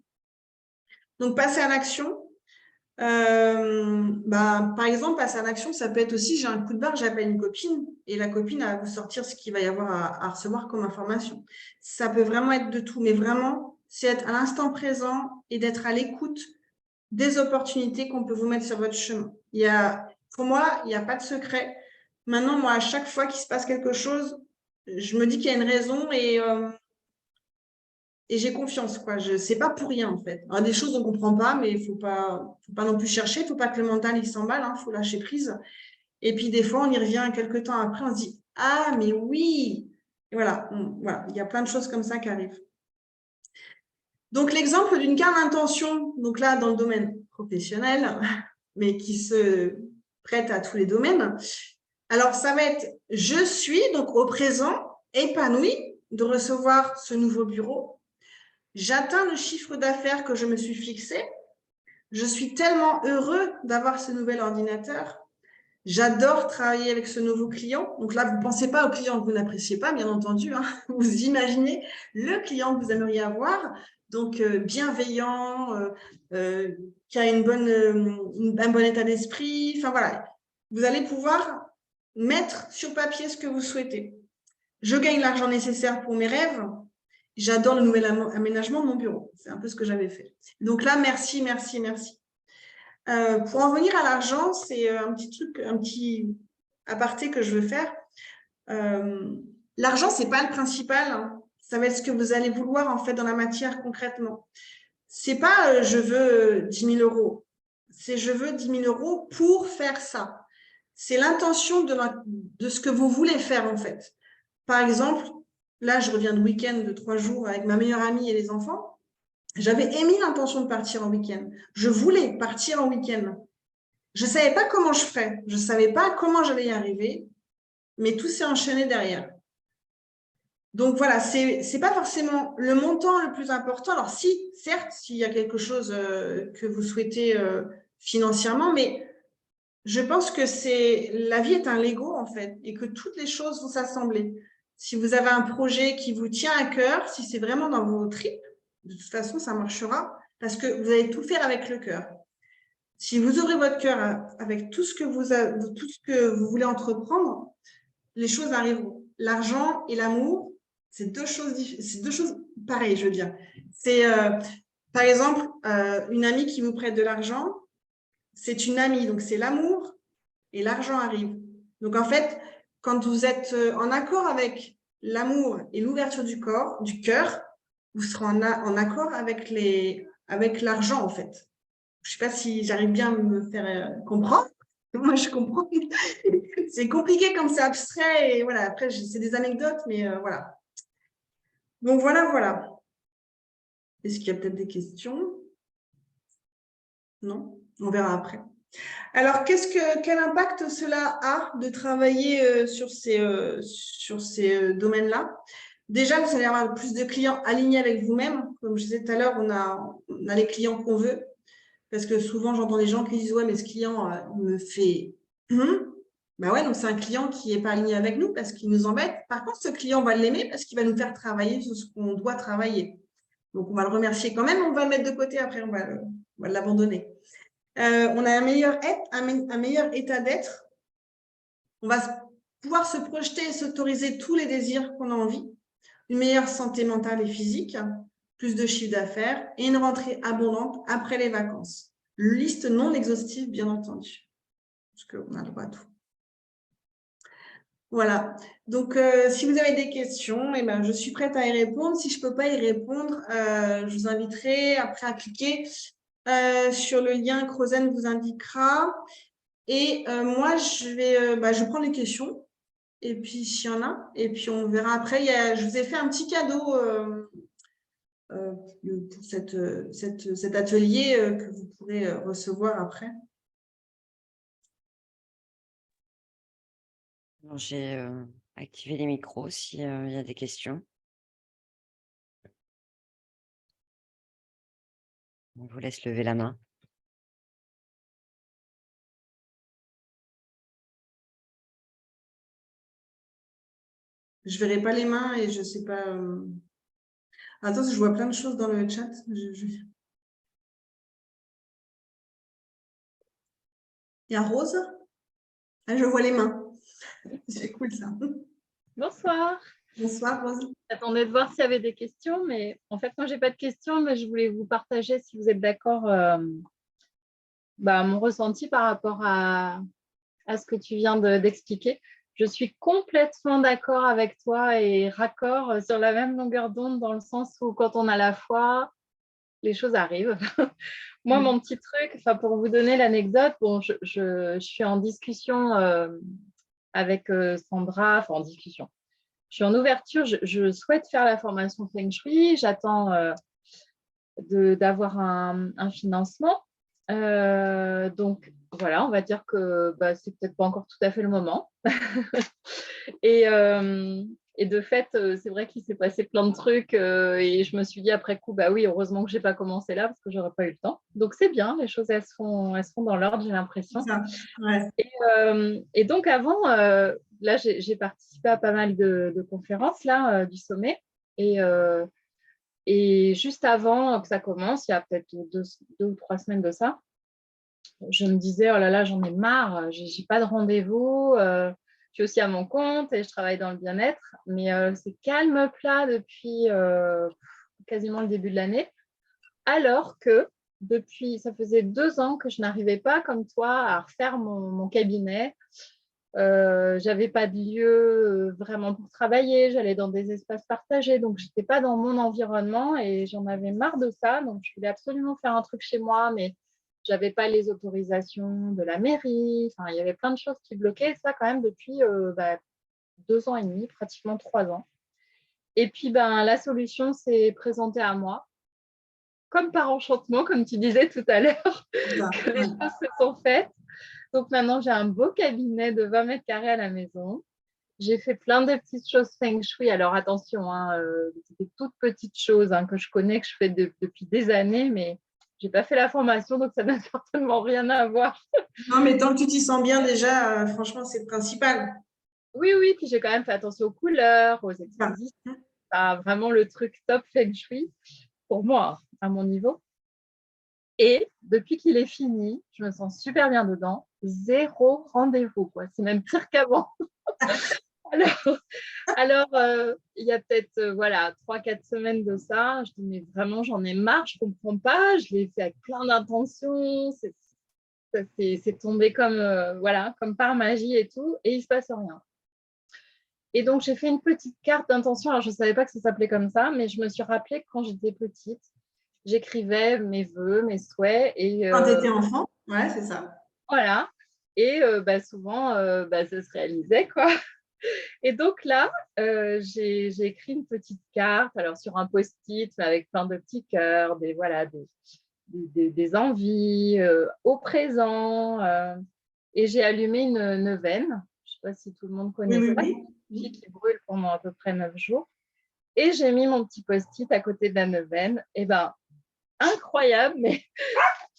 Donc, passer à l'action. Par exemple, passer à l'action, ça peut être aussi, j'ai un coup de barre, j'appelle une copine et la copine va vous sortir ce qu'il va y avoir à recevoir comme information. Ça peut vraiment être de tout, mais vraiment, c'est être à l'instant présent et d'être à l'écoute des opportunités qu'on peut vous mettre sur votre chemin. Pour moi, il n'y a pas de secret. Maintenant, moi, à chaque fois qu'il se passe quelque chose, je me dis qu'il y a une raison et j'ai confiance, quoi. C'est pas pour rien, en fait. Alors, des choses, on ne comprend pas, mais il faut pas non plus chercher. Il ne faut pas que le mental, il s'emballe. Il faut lâcher prise. Et puis, des fois, on y revient quelques temps après, on se dit « Ah, mais oui !» Et voilà, il y a plein de choses comme ça qui arrivent. Donc, l'exemple d'une carte d'intention, donc là, dans le domaine professionnel, mais qui se prête à tous les domaines. Alors, ça va être « Je suis », donc au présent, épanoui de recevoir ce nouveau bureau. J'atteins le chiffre d'affaires que je me suis fixé. Je suis tellement heureux d'avoir ce nouvel ordinateur. J'adore travailler avec ce nouveau client. Donc là, vous ne pensez pas au client que vous n'appréciez pas, bien entendu. Vous imaginez le client que vous aimeriez avoir. Donc, bienveillant, qui a un bon état d'esprit. Enfin, voilà. Vous allez pouvoir mettre sur papier ce que vous souhaitez. Je gagne l'argent nécessaire pour mes rêves. J'adore le nouvel aménagement de mon bureau. C'est un peu ce que j'avais fait. Donc là, merci, merci, merci. Pour en venir à l'argent, c'est un petit aparté que je veux faire. L'argent, c'est pas le principal, hein. Ça va être ce que vous allez vouloir en fait dans la matière concrètement. C'est pas je veux 10 000 euros. C'est je veux 10 000 euros pour faire ça. C'est l'intention de ce que vous voulez faire en fait. Par exemple, là, je reviens de week-end de 3 jours avec ma meilleure amie et les enfants. J'avais émis l'intention de partir en week-end. Je voulais partir en week-end. Je ne savais pas comment je ferais. Je ne savais pas comment j'allais y arriver, mais tout s'est enchaîné derrière. Donc voilà, c'est pas forcément le montant le plus important. Alors si, certes, s'il y a quelque chose que vous souhaitez financièrement, mais je pense que la vie est un Lego en fait, et que toutes les choses vont s'assembler. Si vous avez un projet qui vous tient à cœur, si c'est vraiment dans vos tripes, de toute façon, ça marchera parce que vous allez tout faire avec le cœur. Si vous ouvrez votre cœur avec tout ce que vous voulez entreprendre, les choses arriveront. L'argent et l'amour, c'est deux choses pareilles, je veux dire. C'est, par exemple, une amie qui vous prête de l'argent, c'est une amie, donc c'est l'amour et l'argent arrive. Donc, en fait, quand vous êtes en accord avec l'amour et l'ouverture du cœur, vous serez en accord avec l'argent, en fait. Je ne sais pas si j'arrive bien à me faire comprendre. Moi, je comprends. C'est compliqué comme c'est abstrait. Et voilà, après, c'est des anecdotes, mais voilà. Donc, voilà. Est-ce qu'il y a peut-être des questions? Non? On verra après. Alors, quel impact cela a de travailler sur ces domaines-là? Déjà, vous allez avoir plus de clients alignés avec vous-même. Comme je disais tout à l'heure, on a les clients qu'on veut. Parce que souvent, j'entends des gens qui disent « Ouais, mais ce client me fait… Ben ouais, donc c'est un client qui n'est pas aligné avec nous parce qu'il nous embête. Par contre, ce client, on va l'aimer parce qu'il va nous faire travailler sur ce qu'on doit travailler. Donc, on va le remercier quand même, on va le mettre de côté, après, on va l'abandonner. On a un meilleur état d'être. On va pouvoir se projeter et s'autoriser tous les désirs qu'on a envie. Une meilleure santé mentale et physique, plus de chiffre d'affaires et une rentrée abondante après les vacances. Liste non exhaustive, bien entendu, parce qu'on a le droit à tout. Voilà. Donc, si vous avez des questions, eh ben, je suis prête à y répondre. Si je ne peux pas y répondre, je vous inviterai après à cliquer sur le lien que Rosen vous indiquera. Et moi, je prends les questions. Et puis, s'il y en a, et puis on verra après. Je vous ai fait un petit cadeau pour cet atelier que vous pourrez recevoir après. J'ai activé les micros s'il y a des questions. On vous laisse lever la main. Je ne verrai pas les mains et je ne sais pas… Attends, je vois plein de choses dans le chat. Il y a Rose. Ah, je vois les mains. C'est cool ça. Bonsoir. Bonsoir Rose. J'attendais de voir s'il y avait des questions, mais en fait, moi, je n'ai pas de questions, mais je voulais vous partager, si vous êtes d'accord, mon ressenti par rapport à ce que tu viens d'expliquer. Je suis complètement d'accord avec toi et raccord sur la même longueur d'onde dans le sens où quand on a la foi, les choses arrivent. Moi, mon petit truc, pour vous donner l'anecdote, bon, je suis en discussion avec Sandra, en discussion. Je suis en ouverture, je souhaite faire la formation Feng Shui, j'attends d'avoir un financement. Donc, voilà, on va dire que c'est peut-être pas encore tout à fait le moment. Et de fait, c'est vrai qu'il s'est passé plein de trucs et je me suis dit après coup, oui, heureusement que je n'ai pas commencé là parce que je n'aurais pas eu le temps. Donc, c'est bien, les choses, elles se font dans l'ordre, j'ai l'impression. Ouais. Et donc, avant, là, j'ai participé à pas mal de conférences là, du sommet. Et juste avant que ça commence, il y a peut-être 2 ou 3 semaines de ça, je me disais, oh là là, j'en ai marre, j'ai pas de rendez-vous, je suis aussi à mon compte et je travaille dans le bien-être, mais c'est calme plat depuis quasiment le début de l'année, alors que ça faisait 2 ans que je n'arrivais pas, comme toi, à refaire mon cabinet. J'avais pas de lieu vraiment pour travailler, j'allais dans des espaces partagés, donc j'étais pas dans mon environnement et j'en avais marre de ça. Donc je voulais absolument faire un truc chez moi, mais j'avais pas les autorisations de la mairie. Enfin, il y avait plein de choses qui bloquaient ça quand même depuis 2 ans et demi, pratiquement 3 ans. Et puis la solution s'est présentée à moi, comme par enchantement, comme tu disais tout à l'heure, que les choses se sont faites. Donc maintenant, j'ai un beau cabinet de 20 mètres carrés à la maison. J'ai fait plein de petites choses feng shui. Alors attention, c'est des toutes petites choses que je connais, que je fais depuis des années, mais je n'ai pas fait la formation, donc ça n'a certainement rien à voir. Non, mais tant que tu t'y sens bien déjà, franchement, c'est le principal. Oui, puis j'ai quand même fait attention aux couleurs, aux expositions. Vraiment le truc top feng shui pour moi, à mon niveau. Et depuis qu'il est fini, je me sens super bien dedans. 0 rendez-vous, quoi. C'est même pire qu'avant. Alors il y a peut-être 3-4 semaines de ça, je dis mais vraiment j'en ai marre, je comprends pas, je l'ai fait avec plein d'intentions, c'est tombé comme comme par magie et tout, et il se passe rien. Et donc j'ai fait une petite carte d'intention. Alors je savais pas que ça s'appelait comme ça, mais je me suis rappelé que quand j'étais petite, j'écrivais mes vœux, mes souhaits et Quand tu étais enfant, ouais, c'est ça. voilà. Et souvent ça se réalisait, quoi. Et donc là, j'ai écrit une petite carte, alors sur un post-it, mais avec plein de petits cœurs, des envies au présent. Et j'ai allumé une neuvaine. Je ne sais pas si tout le monde connaît ça, Oui. qui brûle pendant à peu près 9 jours. Et j'ai mis mon petit post-it à côté de la neuvaine. Et incroyable, mais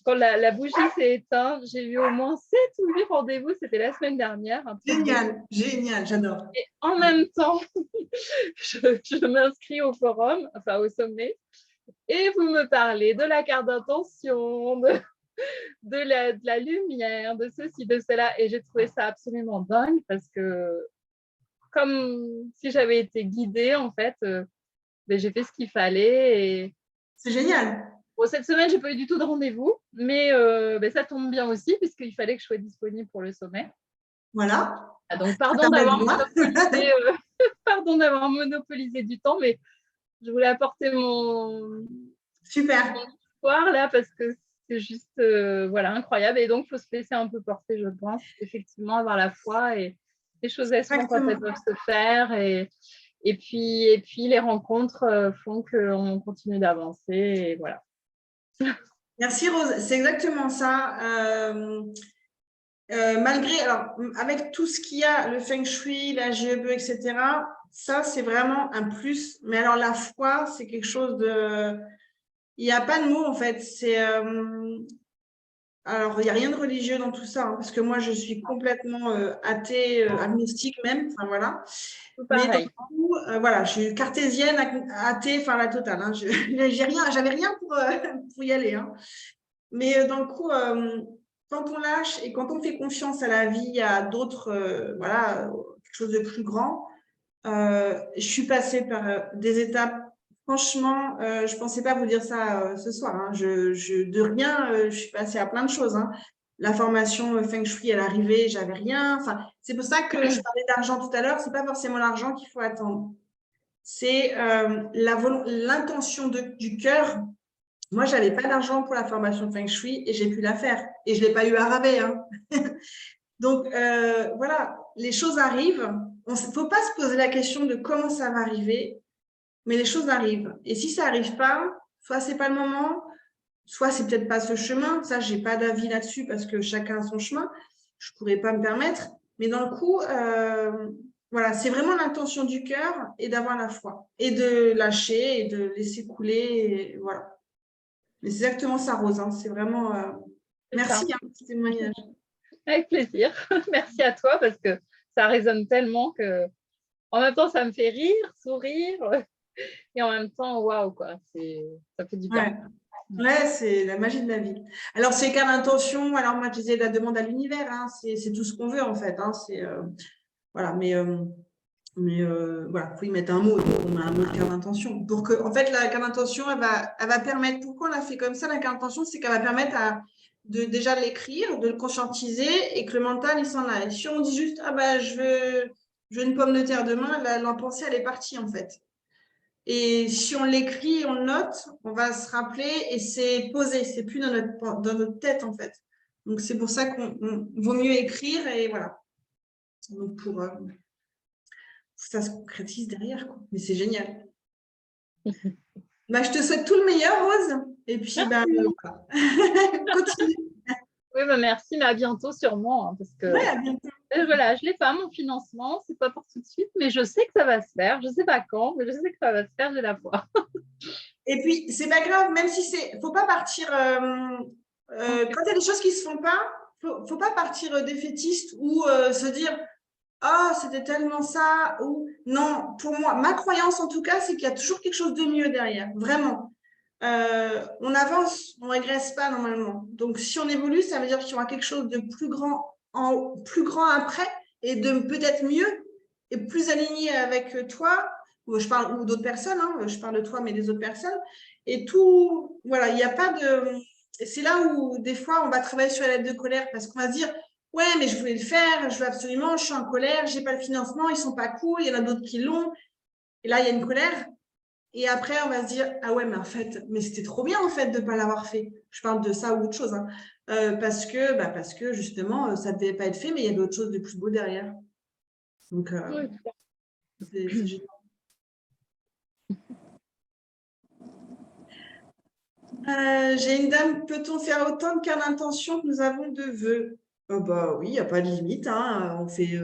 quand la bougie s'est éteinte, j'ai eu au moins 7 ou 8 rendez-vous. C'était la semaine dernière. Génial, j'adore. Et en même temps, je m'inscris au forum, enfin au sommet, et vous me parlez de la carte d'intention, de la lumière, de ceci, de cela. Et j'ai trouvé ça absolument dingue parce que, comme si j'avais été guidée, en fait, j'ai fait ce qu'il fallait. Et c'est génial. Bon, cette semaine, je n'ai pas eu du tout de rendez-vous, mais ça tombe bien aussi, puisqu'il fallait que je sois disponible pour le sommet. Voilà. Donc, pardon d'avoir monopolisé du temps, mais je voulais apporter mon histoire là, parce que c'est juste incroyable. Et donc, il faut se laisser un peu porter, je pense, effectivement, avoir la foi et les choses elles se font quand elles doivent se faire. Et puis les rencontres font qu'on continue d'avancer. Et voilà. Merci Rose, c'est exactement ça. Malgré, alors, avec tout ce qu'il y a, le feng shui, la GEB, etc., ça, c'est vraiment un plus. Mais alors, la foi, c'est quelque chose de... Il n'y a pas de mots, en fait. Alors, il n'y a rien de religieux dans tout ça, parce que moi, je suis complètement athée, agnostique même. Enfin, voilà. Mais du coup, je suis cartésienne, athée, enfin, la totale. Hein. J'avais rien pour y aller. Hein. Mais dans le coup... quand on lâche et quand on fait confiance à la vie, à d'autres, quelque chose de plus grand, je suis passée par des étapes. Franchement, je ne pensais pas vous dire ça ce soir. Hein. De rien, je suis passée à plein de choses. Hein. La formation Feng Shui, elle arrivait, j'avais rien. Enfin, c'est pour ça que je parlais d'argent tout à l'heure. Ce n'est pas forcément l'argent qu'il faut attendre. C'est l'intention du cœur. Moi, je n'avais pas d'argent pour la formation Feng Shui et j'ai pu la faire. Et je ne l'ai pas eu à rabais. Hein. Donc, voilà, les choses arrivent. Il ne faut pas se poser la question de comment ça va arriver, mais les choses arrivent. Et si ça n'arrive pas, soit ce n'est pas le moment, soit c'est peut-être pas ce chemin. Ça, je n'ai pas d'avis là-dessus parce que chacun a son chemin. Je ne pourrais pas me permettre. Mais dans le coup, voilà, c'est vraiment l'intention du cœur et d'avoir la foi. Et de lâcher et de laisser couler. Et voilà. Mais c'est exactement ça, Rose. Hein. C'est vraiment... Merci pour ce témoignage. Avec plaisir. Merci à toi parce que ça résonne tellement que, en même temps, ça me fait rire, sourire, et en même temps, waouh, quoi. Ça fait du bien. Ouais, c'est la magie de la vie. Alors, c'est qu'à l'intention. Alors, moi, je disais la demande à l'univers. Hein. C'est tout ce qu'on veut, en fait. Hein. Voilà, mais voilà, il faut y mettre un mot. On a un mot de carte d'intention. En fait, la carte d'intention, elle va permettre. Pourquoi on l'a fait comme ça, la carte d'intention? C'est qu'elle va permettre déjà l'écrire, de le conscientiser et que le mental, il s'en aille. Si on dit juste, ah bah, je veux une pomme de terre demain, la pensée, elle est partie, en fait. Et si on l'écrit, on le note, on va se rappeler et c'est posé, c'est plus dans notre tête, en fait. Donc, c'est pour ça qu'on vaut mieux écrire et voilà. Donc, pour ça se concrétise derrière, quoi. Mais c'est génial. Bah, je te souhaite tout le meilleur, Rose. Et puis, bah, voilà. Continue. Oui, bah, merci, mais à bientôt sûrement, hein, parce que Ouais, à bientôt. voilà, je l'ai pas mon financement, c'est pas pour tout de suite, mais je sais que ça va se faire. Je sais pas quand, mais je sais que ça va se faire, j'ai la foi. Et puis, c'est pas grave, même si c'est. Faut pas partir. Quand il y a des choses qui se font pas, faut pas partir défaitiste ou se dire ah, c'était tellement ça. Ou non, pour moi, ma croyance en tout cas, c'est qu'il y a toujours quelque chose de mieux derrière. Vraiment. On avance, on régresse pas normalement. Donc, si on évolue, ça veut dire qu'il y aura quelque chose de plus grand après et de peut-être mieux et plus aligné avec toi. Je parle ou d'autres personnes, hein, je parle de toi, mais des autres personnes. Et tout, voilà, il n'y a pas de. C'est là où des fois on va travailler sur la lettre de colère parce qu'on va se dire ouais, mais je voulais le faire, je veux absolument, je suis en colère, j'ai pas le financement, ils sont pas cool, il y en a d'autres qui l'ont. Et là, il y a une colère. Et après, on va se dire ah ouais, mais en fait, mais c'était trop bien en fait de ne pas l'avoir fait. Je parle de ça ou autre chose, hein. Parce que justement, ça ne devait pas être fait, mais il y avait autre chose de plus beau derrière. Donc, c'est génial. J'ai une dame, peut-on faire autant de cas d'intention que nous avons de vœux? Bah oui, il n'y a pas de limite, hein. On fait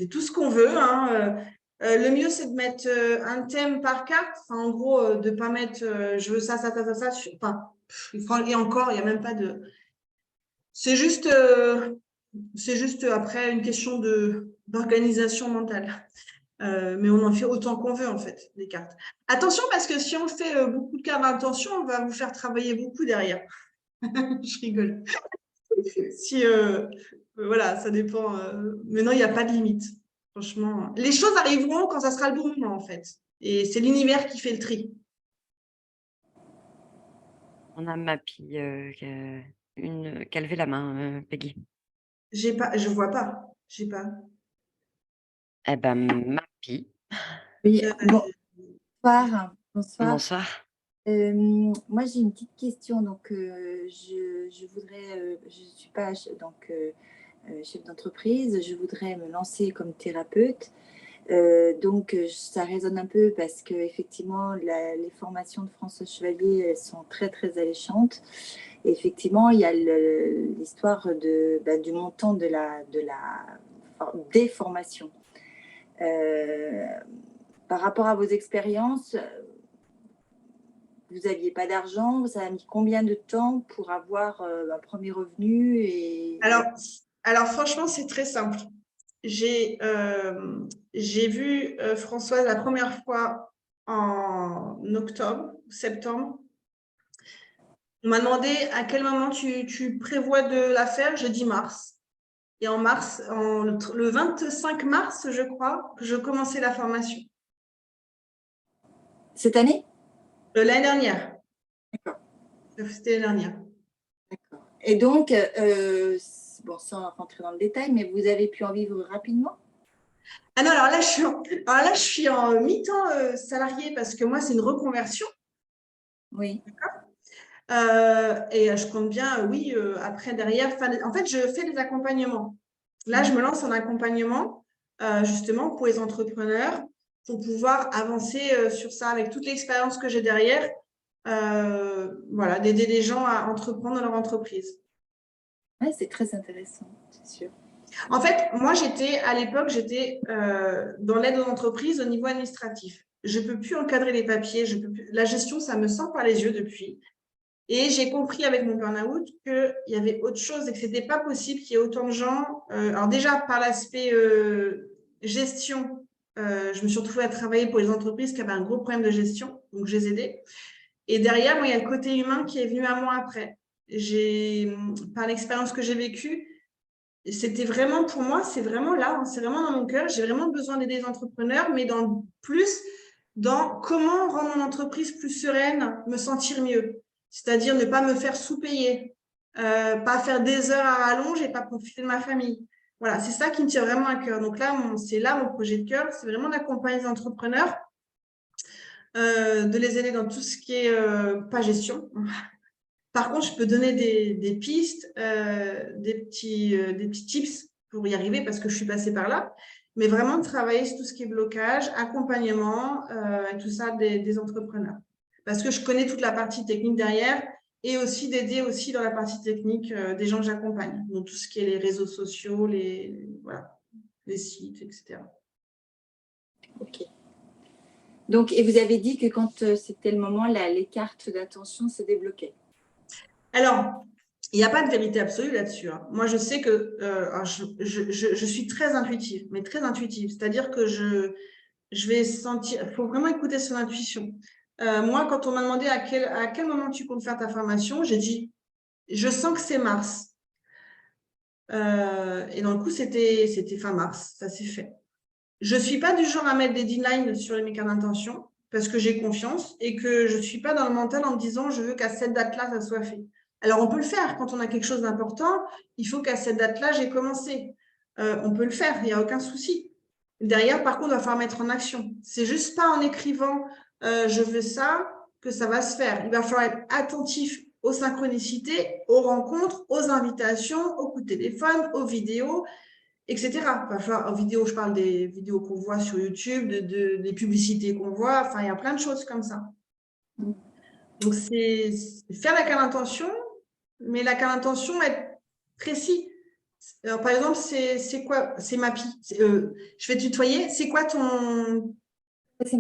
tout ce qu'on veut, hein. Le mieux, c'est de mettre un thème par carte. Enfin, en gros, de ne pas mettre je veux ça, ça, ça, ça, ça. Enfin, et encore, il n'y a même pas de. C'est juste après une question d'organisation mentale. Mais on en fait autant qu'on veut, en fait, des cartes. Attention, parce que si on fait beaucoup de cartes d'intention, on va vous faire travailler beaucoup derrière. Je rigole. Si, voilà, ça dépend. Mais non, il n'y a pas de limite. Franchement, les choses arriveront quand ça sera le bon moment, en fait. Et c'est l'univers qui fait le tri. On a Mappy qui a levé la main, Peggy. Je vois pas. J'ai pas. Eh ben, Mappy, Oui, Euh, bonsoir. Bonsoir. bonsoir. Moi, j'ai une petite question. Donc, je voudrais, je ne suis pas chef d'entreprise, je voudrais me lancer comme thérapeute. Donc, ça résonne un peu parce que effectivement, les formations de François Chevalier, elles sont très, très alléchantes. Et effectivement, il y a l'histoire du montant des formations. Par rapport à vos expériences, vous n'aviez pas d'argent, ça a mis combien de temps pour avoir un premier revenu Alors franchement, c'est très simple. J'ai vu Françoise la première fois en septembre. On m'a demandé à quel moment tu prévois de la faire. J'ai dit mars. Et en mars, le 25 mars, je crois, que je commençais la formation. Cette année? L'année dernière. D'accord. C'était l'année dernière. D'accord. Et donc, sans rentrer dans le détail, mais vous avez pu en vivre rapidement? Ah non, alors là, je suis en mi-temps salarié parce que moi, c'est une reconversion. Oui. D'accord. Et je compte bien, oui, après, derrière. En fait, je fais des accompagnements. Là, je me lance en accompagnement, justement, pour les entrepreneurs, pour pouvoir avancer sur ça avec toute l'expérience que j'ai derrière. Voilà, d'aider les gens à entreprendre dans leur entreprise. Ouais, c'est très intéressant, c'est sûr. En fait, moi, à l'époque, j'étais dans l'aide aux entreprises au niveau administratif. Je ne peux plus encadrer les papiers, la gestion, ça me sort par les yeux depuis. Et j'ai compris avec mon burn-out qu'il y avait autre chose et que ce n'était pas possible qu'il y ait autant de gens. Alors déjà, par l'aspect gestion, je me suis retrouvée à travailler pour les entreprises qui avaient un gros problème de gestion, donc je les aidais. Et derrière, moi, il y a le côté humain qui est venu à moi après. Par l'expérience que j'ai vécue, c'était vraiment pour moi, c'est vraiment là, hein, c'est vraiment dans mon cœur. J'ai vraiment besoin d'aider les entrepreneurs, mais dans comment rendre mon entreprise plus sereine, me sentir mieux. C'est-à-dire ne pas me faire sous-payer. pas faire des heures à rallonge et pas profiter de ma famille. Voilà, c'est ça qui me tient vraiment à cœur. Donc là, c'est là mon projet de cœur, c'est vraiment d'accompagner les entrepreneurs, de les aider dans tout ce qui est pas gestion. Par contre, je peux donner des pistes, des petits tips pour y arriver parce que je suis passée par là. Mais vraiment de travailler sur tout ce qui est blocage, accompagnement et tout ça des entrepreneurs. Parce que je connais toute la partie technique derrière et aussi d'aider aussi dans la partie technique des gens que j'accompagne. Donc tout ce qui est les réseaux sociaux, voilà, les sites, etc. Ok. Donc, et vous avez dit que quand c'était le moment, là, les cartes d'attention se débloquaient. Alors, il n'y a pas de vérité absolue là-dessus. Hein. Moi, je sais que je suis très intuitive, mais très intuitive. C'est-à-dire que je vais sentir, il faut vraiment écouter son intuition. Moi, quand on m'a demandé à quel moment tu comptes faire ta formation, j'ai dit, je sens que c'est mars. Et dans le coup, c'était fin mars, ça s'est fait. Je ne suis pas du genre à mettre des deadlines sur mes cartes d'intention parce que j'ai confiance et que je ne suis pas dans le mental en me disant je veux qu'à cette date-là, ça soit fait. Alors, on peut le faire. Quand on a quelque chose d'important, il faut qu'à cette date-là, j'ai commencé. On peut le faire, il n'y a aucun souci. Derrière, par contre, il va falloir mettre en action. C'est juste pas en écrivant je veux ça que ça va se faire. Il va falloir être attentif aux synchronicités, aux rencontres, aux invitations, aux coups de téléphone, aux vidéos, etc. En vidéo, je parle des vidéos qu'on voit sur YouTube, des publicités qu'on voit. Enfin, il y a plein de choses comme ça. Donc, c'est faire la carte d'intention, mais la carte d'intention être précis. Alors, par exemple, c'est quoi? C'est Mappy. Je vais te tutoyer. C'est quoi ton…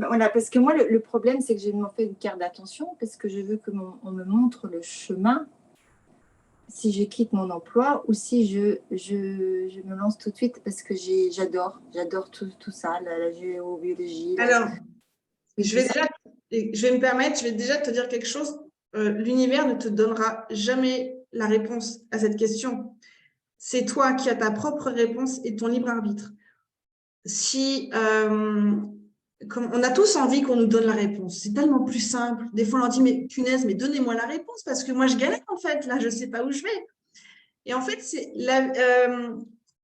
Voilà, parce que moi, le problème, c'est que je m'en fais une carte d'attention parce que je veux qu'on me montre le chemin si je quitte mon emploi ou si je me lance tout de suite parce que j'adore tout ça, la géobiologie. Alors, je vais me permettre, je vais déjà te dire quelque chose. L'univers ne te donnera jamais la réponse à cette question. C'est toi qui as ta propre réponse et ton libre arbitre. Si on a tous envie qu'on nous donne la réponse, c'est tellement plus simple. Des fois, on leur dit mais punaise, mais donnez-moi la réponse parce que moi je galère en fait. Là, je ne sais pas où je vais. Et en fait,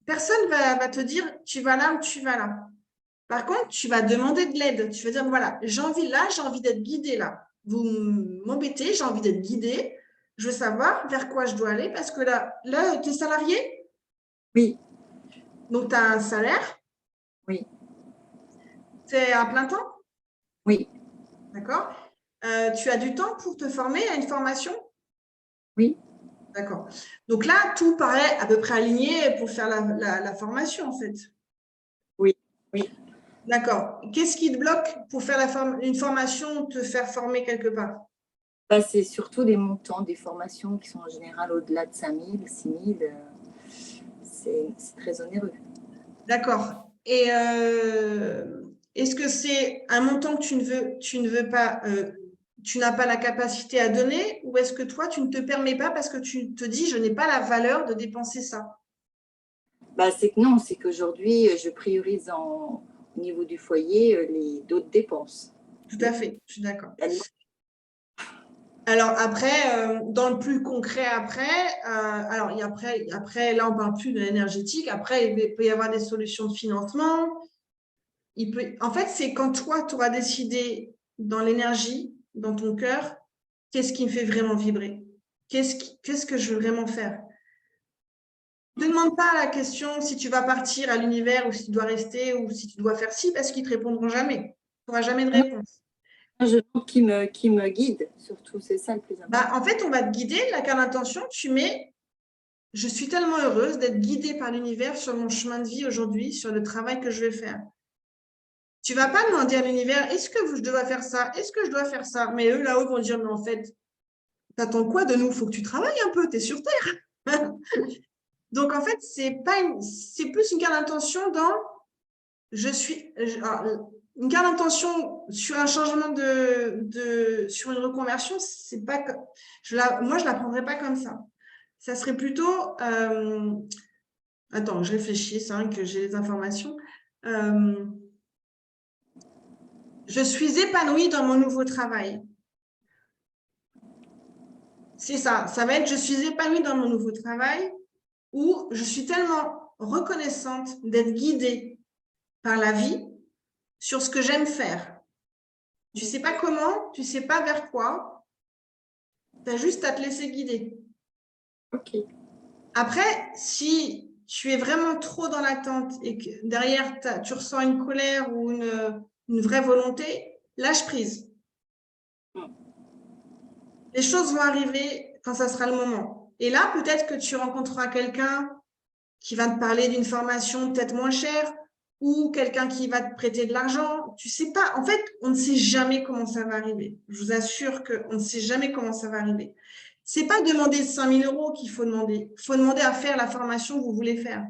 personne va te dire tu vas là ou tu vas là. Par contre, tu vas demander de l'aide. Tu vas dire, voilà, j'ai envie d'être guidée là. Vous m'embêtez, j'ai envie d'être guidée. Je veux savoir vers quoi je dois aller parce que là tu es salarié? Oui. Donc, tu as un salaire? Oui. Tu es à plein temps? Oui. D'accord. Tu as du temps pour te former à une formation? Oui. D'accord. Donc là, tout paraît à peu près aligné pour faire la formation en fait. Oui. Oui. D'accord. Qu'est-ce qui te bloque pour faire une formation, te faire former quelque part? C'est surtout des montants, des formations qui sont en général au-delà de 5 000, 6 000. C'est très onéreux. D'accord. Et est-ce que c'est un montant que tu ne veux pas, tu n'as pas la capacité à donner, ou est-ce que toi, tu ne te permets pas parce que tu te dis, je n'ai pas la valeur de dépenser ça? C'est que non, c'est qu'aujourd'hui, je priorise au niveau du foyer d'autres dépenses. Tout à fait, je suis d'accord. Alors après, dans le plus concret alors après, là, on ne parle plus de l'énergétique. Après, il peut y avoir des solutions de financement. En fait, c'est quand toi, tu auras décidé dans l'énergie, dans ton cœur, qu'est-ce qui me fait vraiment vibrer? Qu'est-ce que je veux vraiment faire? Ne demande pas la question si tu vas partir à l'univers ou si tu dois rester ou si tu dois faire ci parce qu'ils ne te répondront jamais. Tu n'auras jamais de réponse. Je veux qui me guide, surtout, c'est ça le plus important. En fait, on va te guider. La carte d'intention, tu mets « Je suis tellement heureuse d'être guidée par l'univers sur mon chemin de vie aujourd'hui, sur le travail que je vais faire. » Tu ne vas pas demander à l'univers « Est-ce que je dois faire ça? Est-ce que je dois faire ça ?» Mais eux, là-haut, vont dire « Mais en fait, t'attends quoi de nous? Il faut que tu travailles un peu, tu es sur Terre. » Donc, en fait, c'est plus une carte d'intention dans une carte d'intention sur un changement sur une reconversion, c'est pas moi, je ne la prendrais pas comme ça. Ça serait plutôt attends, je réfléchis, c'est vrai que j'ai les informations. Je suis épanouie dans mon nouveau travail. C'est ça. Ça va être, je suis épanouie dans mon nouveau travail ou je suis tellement reconnaissante d'être guidée par la vie sur ce que j'aime faire. Tu ne sais pas comment, tu ne sais pas vers quoi, tu as juste à te laisser guider. Ok. Après, si tu es vraiment trop dans l'attente et que derrière, tu ressens une colère ou une vraie volonté, lâche prise. Les choses vont arriver quand ça sera le moment. Et là, peut-être que tu rencontreras quelqu'un qui va te parler d'une formation peut-être moins chère ou quelqu'un qui va te prêter de l'argent. Tu sais pas. En fait, on ne sait jamais comment ça va arriver. Je vous assure qu'on ne sait jamais comment ça va arriver. C'est pas demander 5 000 € qu'il faut demander. Il faut demander à faire la formation que vous voulez faire.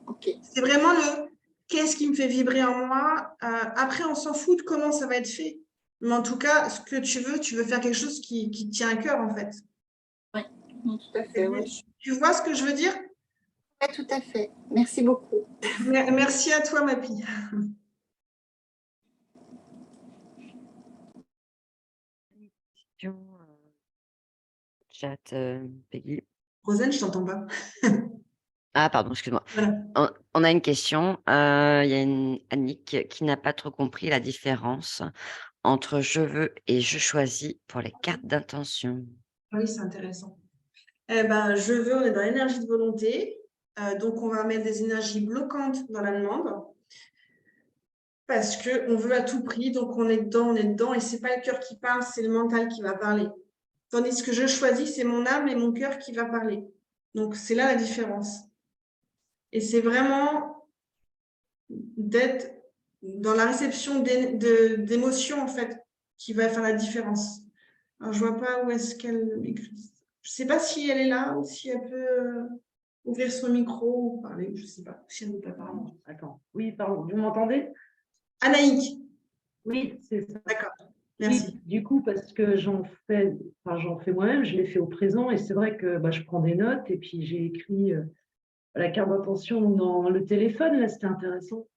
Ok. C'est vraiment le qu'est-ce qui me fait vibrer en moi. Après, on s'en fout de comment ça va être fait. Mais en tout cas, ce que tu veux faire quelque chose qui te tient à cœur, en fait. Oui, tout à fait. Ouais. Tu vois ce que je veux dire? Ouais, tout à fait. Merci beaucoup. Merci à toi, ma fille. Question, chat, Peggy. Rosane, je t'entends pas. Ah, pardon, excuse-moi. Voilà. On a une question. Il y a une Annick qui n'a pas trop compris la différence entre je veux et je choisis pour les cartes d'intention. Oui, c'est intéressant. Je veux, on est dans l'énergie de volonté. Donc, on va mettre des énergies bloquantes dans la demande parce qu'on veut à tout prix. Donc, on est dedans. Et ce n'est pas le cœur qui parle, c'est le mental qui va parler. Tandis que je choisis, c'est mon âme et mon cœur qui va parler. Donc, c'est là la différence. Et c'est vraiment d'être dans la réception d'émotions, en fait, qui va faire la différence. Alors, je ne vois pas où est-ce qu'elle écrit. Je ne sais pas si elle est là ou si elle peut ouvrir son micro ou parler. Je ne sais pas si elle ne veut pas parler. Attends, oui, pardon, vous m'entendez? Anaïk, Oui, c'est ça. d'accord, Oui, merci. du coup, parce que j'en fais moi-même, je l'ai fait au présent, et c'est vrai que je prends des notes, et puis j'ai écrit la carte d'intention dans le téléphone, là, c'était intéressant.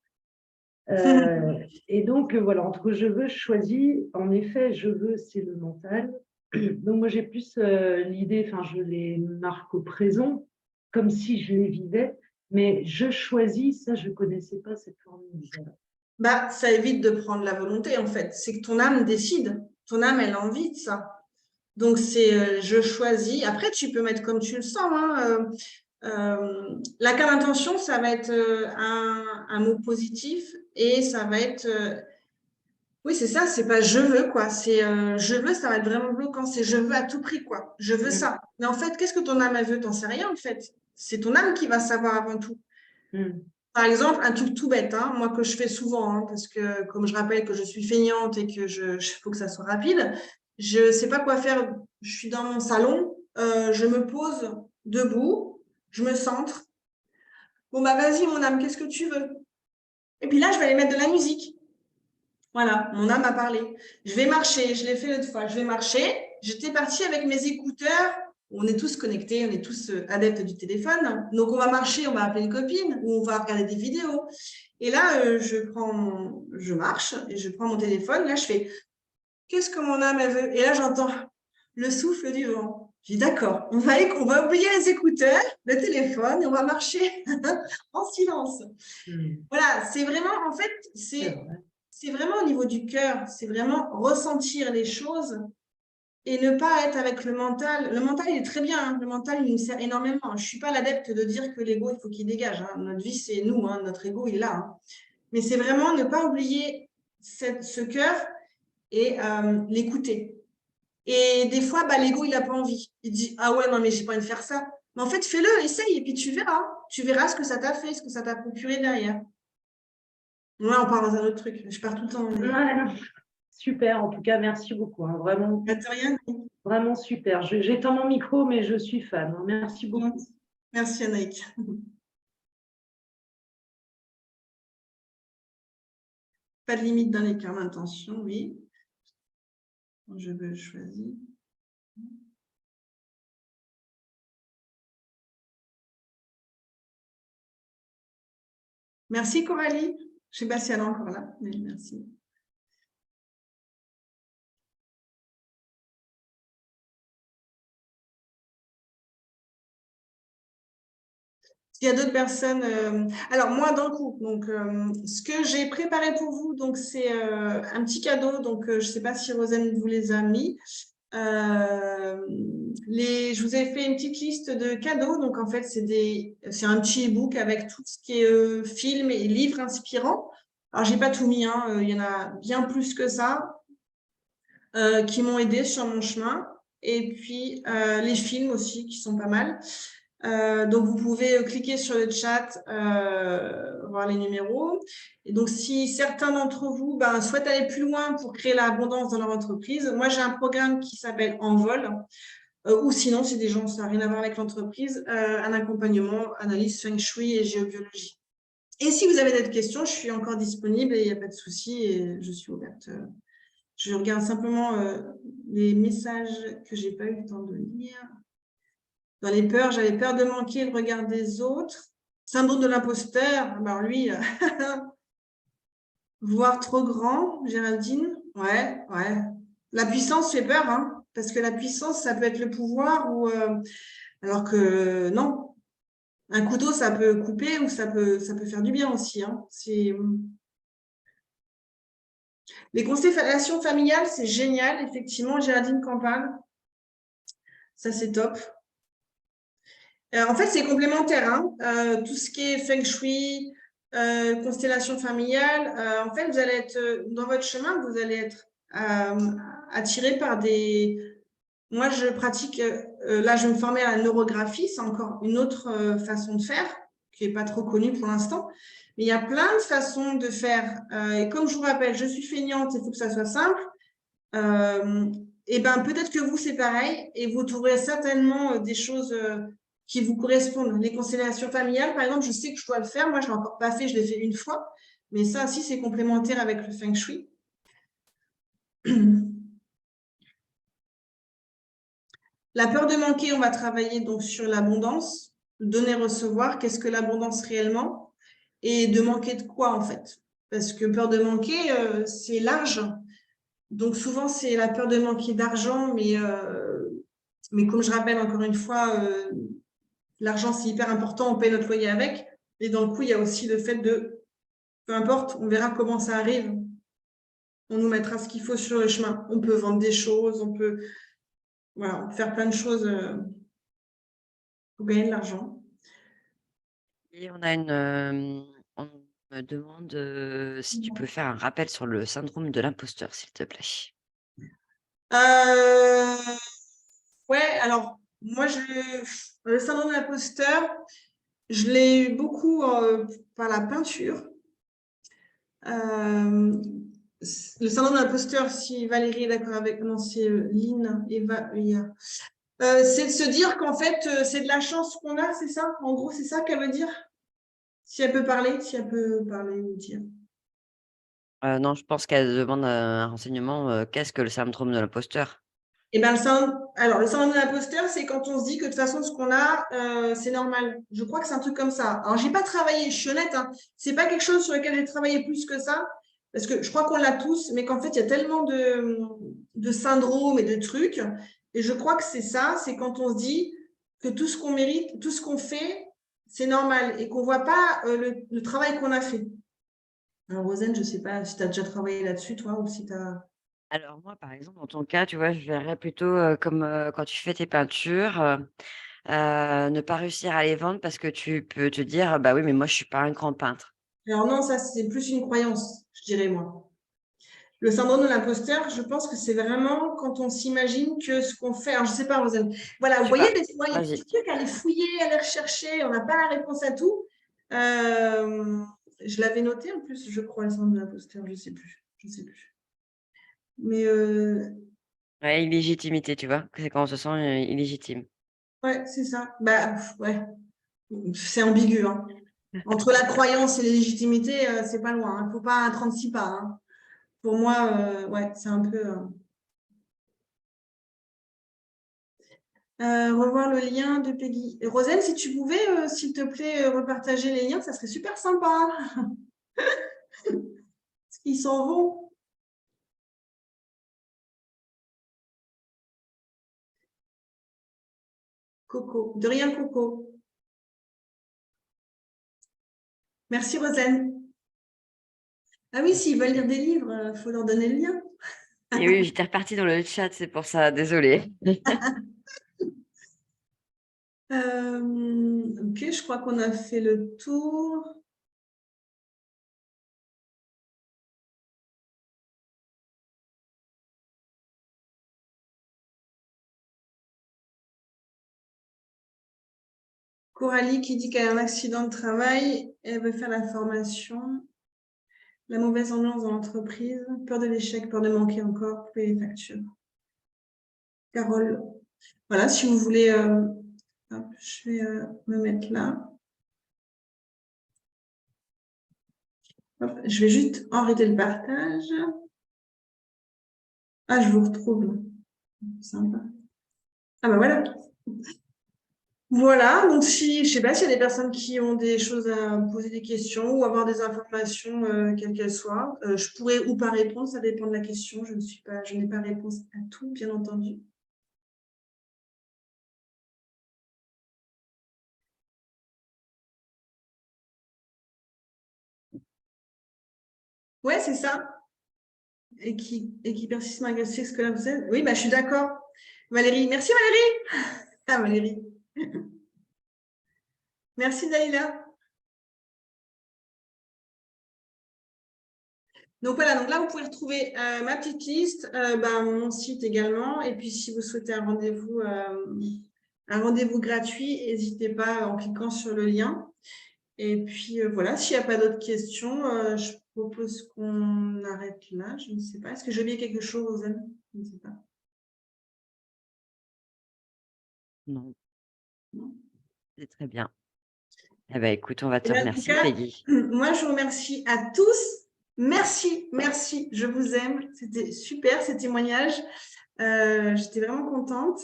Et donc, voilà, entre je veux, je choisis. En effet, je veux, c'est le mental. Donc, moi, j'ai plus l'idée, je les marque au présent, comme si je les vivais, mais je choisis, ça, je ne connaissais pas cette formule. Ça évite de prendre la volonté, en fait. C'est que ton âme décide. Ton âme, elle a envie de ça. Donc, c'est je choisis. Après, tu peux mettre comme tu le sens. La carte d'intention, ça va être un mot positif et ça va être… oui, c'est ça, c'est pas je veux, quoi. C'est je veux, ça va être vraiment bloquant. C'est je veux à tout prix, quoi. Je veux ça. Mais en fait, qu'est-ce que ton âme, elle veut? T'en sais rien, en fait. C'est ton âme qui va savoir avant tout. Par exemple, un truc tout bête, hein, moi que je fais souvent, hein, parce que comme je rappelle que je suis feignante et que faut que ça soit rapide, je ne sais pas quoi faire. Je suis dans mon salon, je me pose debout, je me centre. Bon, vas-y, mon âme, qu'est-ce que tu veux? Et puis là, je vais aller mettre de la musique. Voilà, mon âme a parlé. Je vais marcher, je l'ai fait l'autre fois, je vais marcher. J'étais partie avec mes écouteurs. On est tous connectés, on est tous adeptes du téléphone. Donc, on va marcher, on va appeler une copine ou on va regarder des vidéos. Et là, je marche et je prends mon téléphone. Là, je fais « Qu'est-ce que mon âme elle veut ?» Et là, j'entends le souffle du vent. Je dis « D'accord, on va oublier les écouteurs, le téléphone et on va marcher en silence. » Voilà, c'est vraiment, en fait, c'est vraiment au niveau du cœur. C'est vraiment ressentir les choses et ne pas être avec le mental. Le mental, il est très bien. Hein. Le mental, il nous sert énormément. Je ne suis pas l'adepte de dire que l'ego, il faut qu'il dégage. Hein. Notre vie, c'est nous. Hein. Notre ego, il est là. Hein. Mais c'est vraiment ne pas oublier ce cœur et l'écouter. Et des fois, l'ego, il n'a pas envie. Il dit « Ah ouais, non, mais j'ai pas envie de faire ça. » Mais en fait, fais-le, essaye, et puis tu verras. Tu verras ce que ça t'a fait, ce que ça t'a procuré derrière. Ouais, on part dans un autre truc. Je pars tout le temps. Mais… Ouais, super, en tout cas, merci beaucoup. Hein, vraiment, rien. vraiment super. J'éteins mon micro, mais je suis fan. Hein, merci beaucoup. Merci, Anaïk. Pas de limite dans les cartes d'intention, oui. Je veux choisir. Merci, Coralie. Je ne sais pas si elle est encore là, mais merci. S'il y a d'autres personnes… alors, moi, dans le coup, donc, ce que j'ai préparé pour vous, donc c'est un petit cadeau. Donc, je ne sais pas si Rosane vous les a mis. Je vous ai fait une petite liste de cadeaux. Donc, en fait, c'est un petit e-book avec tout ce qui est films et livres inspirants. Alors, j'ai pas tout mis, hein, il y en a bien plus que ça qui m'ont aidé sur mon chemin. Et puis, les films aussi qui sont pas mal. Donc, vous pouvez cliquer sur le chat, voir les numéros. Et donc, si certains d'entre vous souhaitent aller plus loin pour créer l'abondance dans leur entreprise, moi, j'ai un programme qui s'appelle Envol, ou sinon, si des gens, ça n'a rien à voir avec l'entreprise, un accompagnement, analyse feng shui et géobiologie. Et si vous avez d'autres questions, je suis encore disponible et il n'y a pas de souci et je suis ouverte. Je regarde simplement les messages que je n'ai pas eu le temps de lire. Dans les peurs, j'avais peur de manquer le regard des autres. Syndrome de l'imposteur, alors lui, voir trop grand, Géraldine. Ouais. La puissance fait peur, hein, parce que la puissance, ça peut être le pouvoir, alors que non. Un couteau, ça peut couper ou ça peut faire du bien aussi. Hein. Les constellations familiales, c'est génial, effectivement, Géraldine Campagne. Ça, c'est top. En fait, c'est complémentaire. Hein. Tout ce qui est feng shui, constellation familiale, en fait, vous allez être dans votre chemin, vous allez être attiré par des… Moi, je pratique, là, je vais me former à la neurographie, c'est encore une autre façon de faire, qui n'est pas trop connue pour l'instant. Mais il y a plein de façons de faire. Et comme je vous rappelle, je suis feignante, il faut que ça soit simple. Et peut-être que vous, c'est pareil, et vous trouverez certainement des choses qui vous correspondent. Les constellations familiales, par exemple, je sais que je dois le faire. Moi, je ne l'ai encore pas fait, je l'ai fait une fois. Mais ça aussi, c'est complémentaire avec le feng shui. La peur de manquer, on va travailler donc sur l'abondance, donner-recevoir, qu'est-ce que l'abondance réellement, et de manquer de quoi en fait. Parce que peur de manquer, c'est large. Donc souvent, c'est la peur de manquer d'argent, mais comme je rappelle encore une fois, l'argent, c'est hyper important, on paye notre loyer avec. Et dans le coup, il y a aussi le fait de, peu importe, on verra comment ça arrive. On nous mettra ce qu'il faut sur le chemin. On peut vendre des choses, on peut faire plein de choses pour gagner de l'argent. Et on me demande si tu peux faire un rappel sur le syndrome de l'imposteur, s'il te plaît. Ouais, alors, moi, le syndrome de l'imposteur, je l'ai eu beaucoup par la peinture. Le syndrome de l'imposteur, si Valérie est d'accord avec moi, c'est Lynn et c'est de se dire qu'en fait, c'est de la chance qu'on a, c'est ça? En gros, c'est ça qu'elle veut dire? Si elle peut parler ou dire. Non, je pense qu'elle demande un renseignement. Qu'est-ce que le syndrome de l'imposteur? Eh ben, le syndrome de l'imposteur, c'est quand on se dit que de toute façon, ce qu'on a, c'est normal. Je crois que c'est un truc comme ça. Alors, j'ai pas travaillé, je suis honnête, hein, c'est pas quelque chose sur lequel j'ai travaillé plus que ça, parce que je crois qu'on l'a tous, mais qu'en fait, il y a tellement de syndromes et de trucs. Et je crois que c'est ça, c'est quand on se dit que tout ce qu'on mérite, tout ce qu'on fait, c'est normal et qu'on voit pas le travail qu'on a fait. Alors, Rosane, je sais pas si tu as déjà travaillé là-dessus, toi, ou si tu as… Alors moi, par exemple, dans ton cas, tu vois, je verrais plutôt comme quand tu fais tes peintures, ne pas réussir à les vendre parce que tu peux te dire, bah oui, mais moi, je suis pas un grand peintre. Alors non, ça, c'est plus une croyance, je dirais, moi. Le syndrome de l'imposteur, je pense que c'est vraiment quand on s'imagine que ce qu'on fait… Alors, je ne sais pas, Rosane. Voilà, Je vous sais voyez, pas. des fois, il y a des Vas-y. petits trucs à aller fouiller, à aller rechercher, on n'a pas la réponse à tout. Je l'avais noté en plus, je crois, le syndrome de l'imposteur, je ne sais plus. Je sais plus. Mais Ouais, illégitimité, tu vois. C'est quand on se sent illégitime. ouais, c'est ça. Ouais, c'est ambigu. Hein. Entre la croyance et la légitimité, c'est pas loin. Il ne faut pas un 36 pas. Hein. Pour moi, ouais, c'est un peu… revoir le lien de Peggy. Rosane, si tu pouvais, s'il te plaît, repartager les liens, ça serait super sympa. Parce qu'ils s'en vont. Coco. De rien, Coco. Merci Rosane. Ah oui, s'ils veulent lire des livres, il faut leur donner le lien. Et oui, j'étais repartie dans le chat, c'est pour ça, désolée. Ok, je crois qu'on a fait le tour. Coralie qui dit qu'elle a un accident de travail, elle veut faire la formation. La mauvaise ambiance dans l'entreprise, peur de l'échec, peur de manquer encore, couper les factures. Carole, voilà, si vous voulez, hop, je vais me mettre là. Hop, je vais juste arrêter le partage. Ah, je vous retrouve. Sympa. Ah ben voilà. Voilà, donc si, je sais pas s'il y a des personnes qui ont des choses à poser des questions ou avoir des informations, quelles qu'elles soient. Je pourrais ou pas répondre, ça dépend de la question. Je n'ai pas réponse à tout, bien entendu. Ouais, c'est ça. Et qui persiste malgré ce que là vous êtes. Oui, bah, je suis d'accord. Valérie, merci Valérie. Ah, Valérie. Merci Naïla. Donc voilà, donc là, vous pouvez retrouver ma petite liste, mon site également. Et puis, si vous souhaitez un rendez-vous gratuit, n'hésitez pas en cliquant sur le lien. Et puis, voilà, s'il n'y a pas d'autres questions, je propose qu'on arrête là. Je ne sais pas. Est-ce que j'ai oublié quelque chose, Rosanne? Je ne sais pas. Non, Non. c'est très bien. Eh ben, écoute, on va te En tout remercier, cas, Peggy. moi, je vous remercie à tous. Merci, merci, je vous aime. C'était super ces témoignages. J'étais vraiment contente.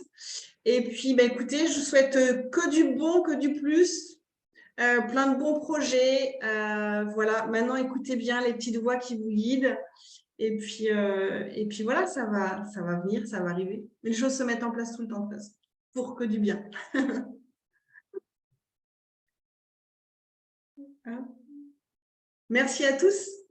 Et puis, écoutez, je vous souhaite que du bon, que du plus, plein de bons projets. Voilà, maintenant, écoutez bien les petites voix qui vous guident. Et puis voilà, ça va venir, ça va arriver. Mais les choses se mettent en place tout le temps, pour que du bien. Merci à tous.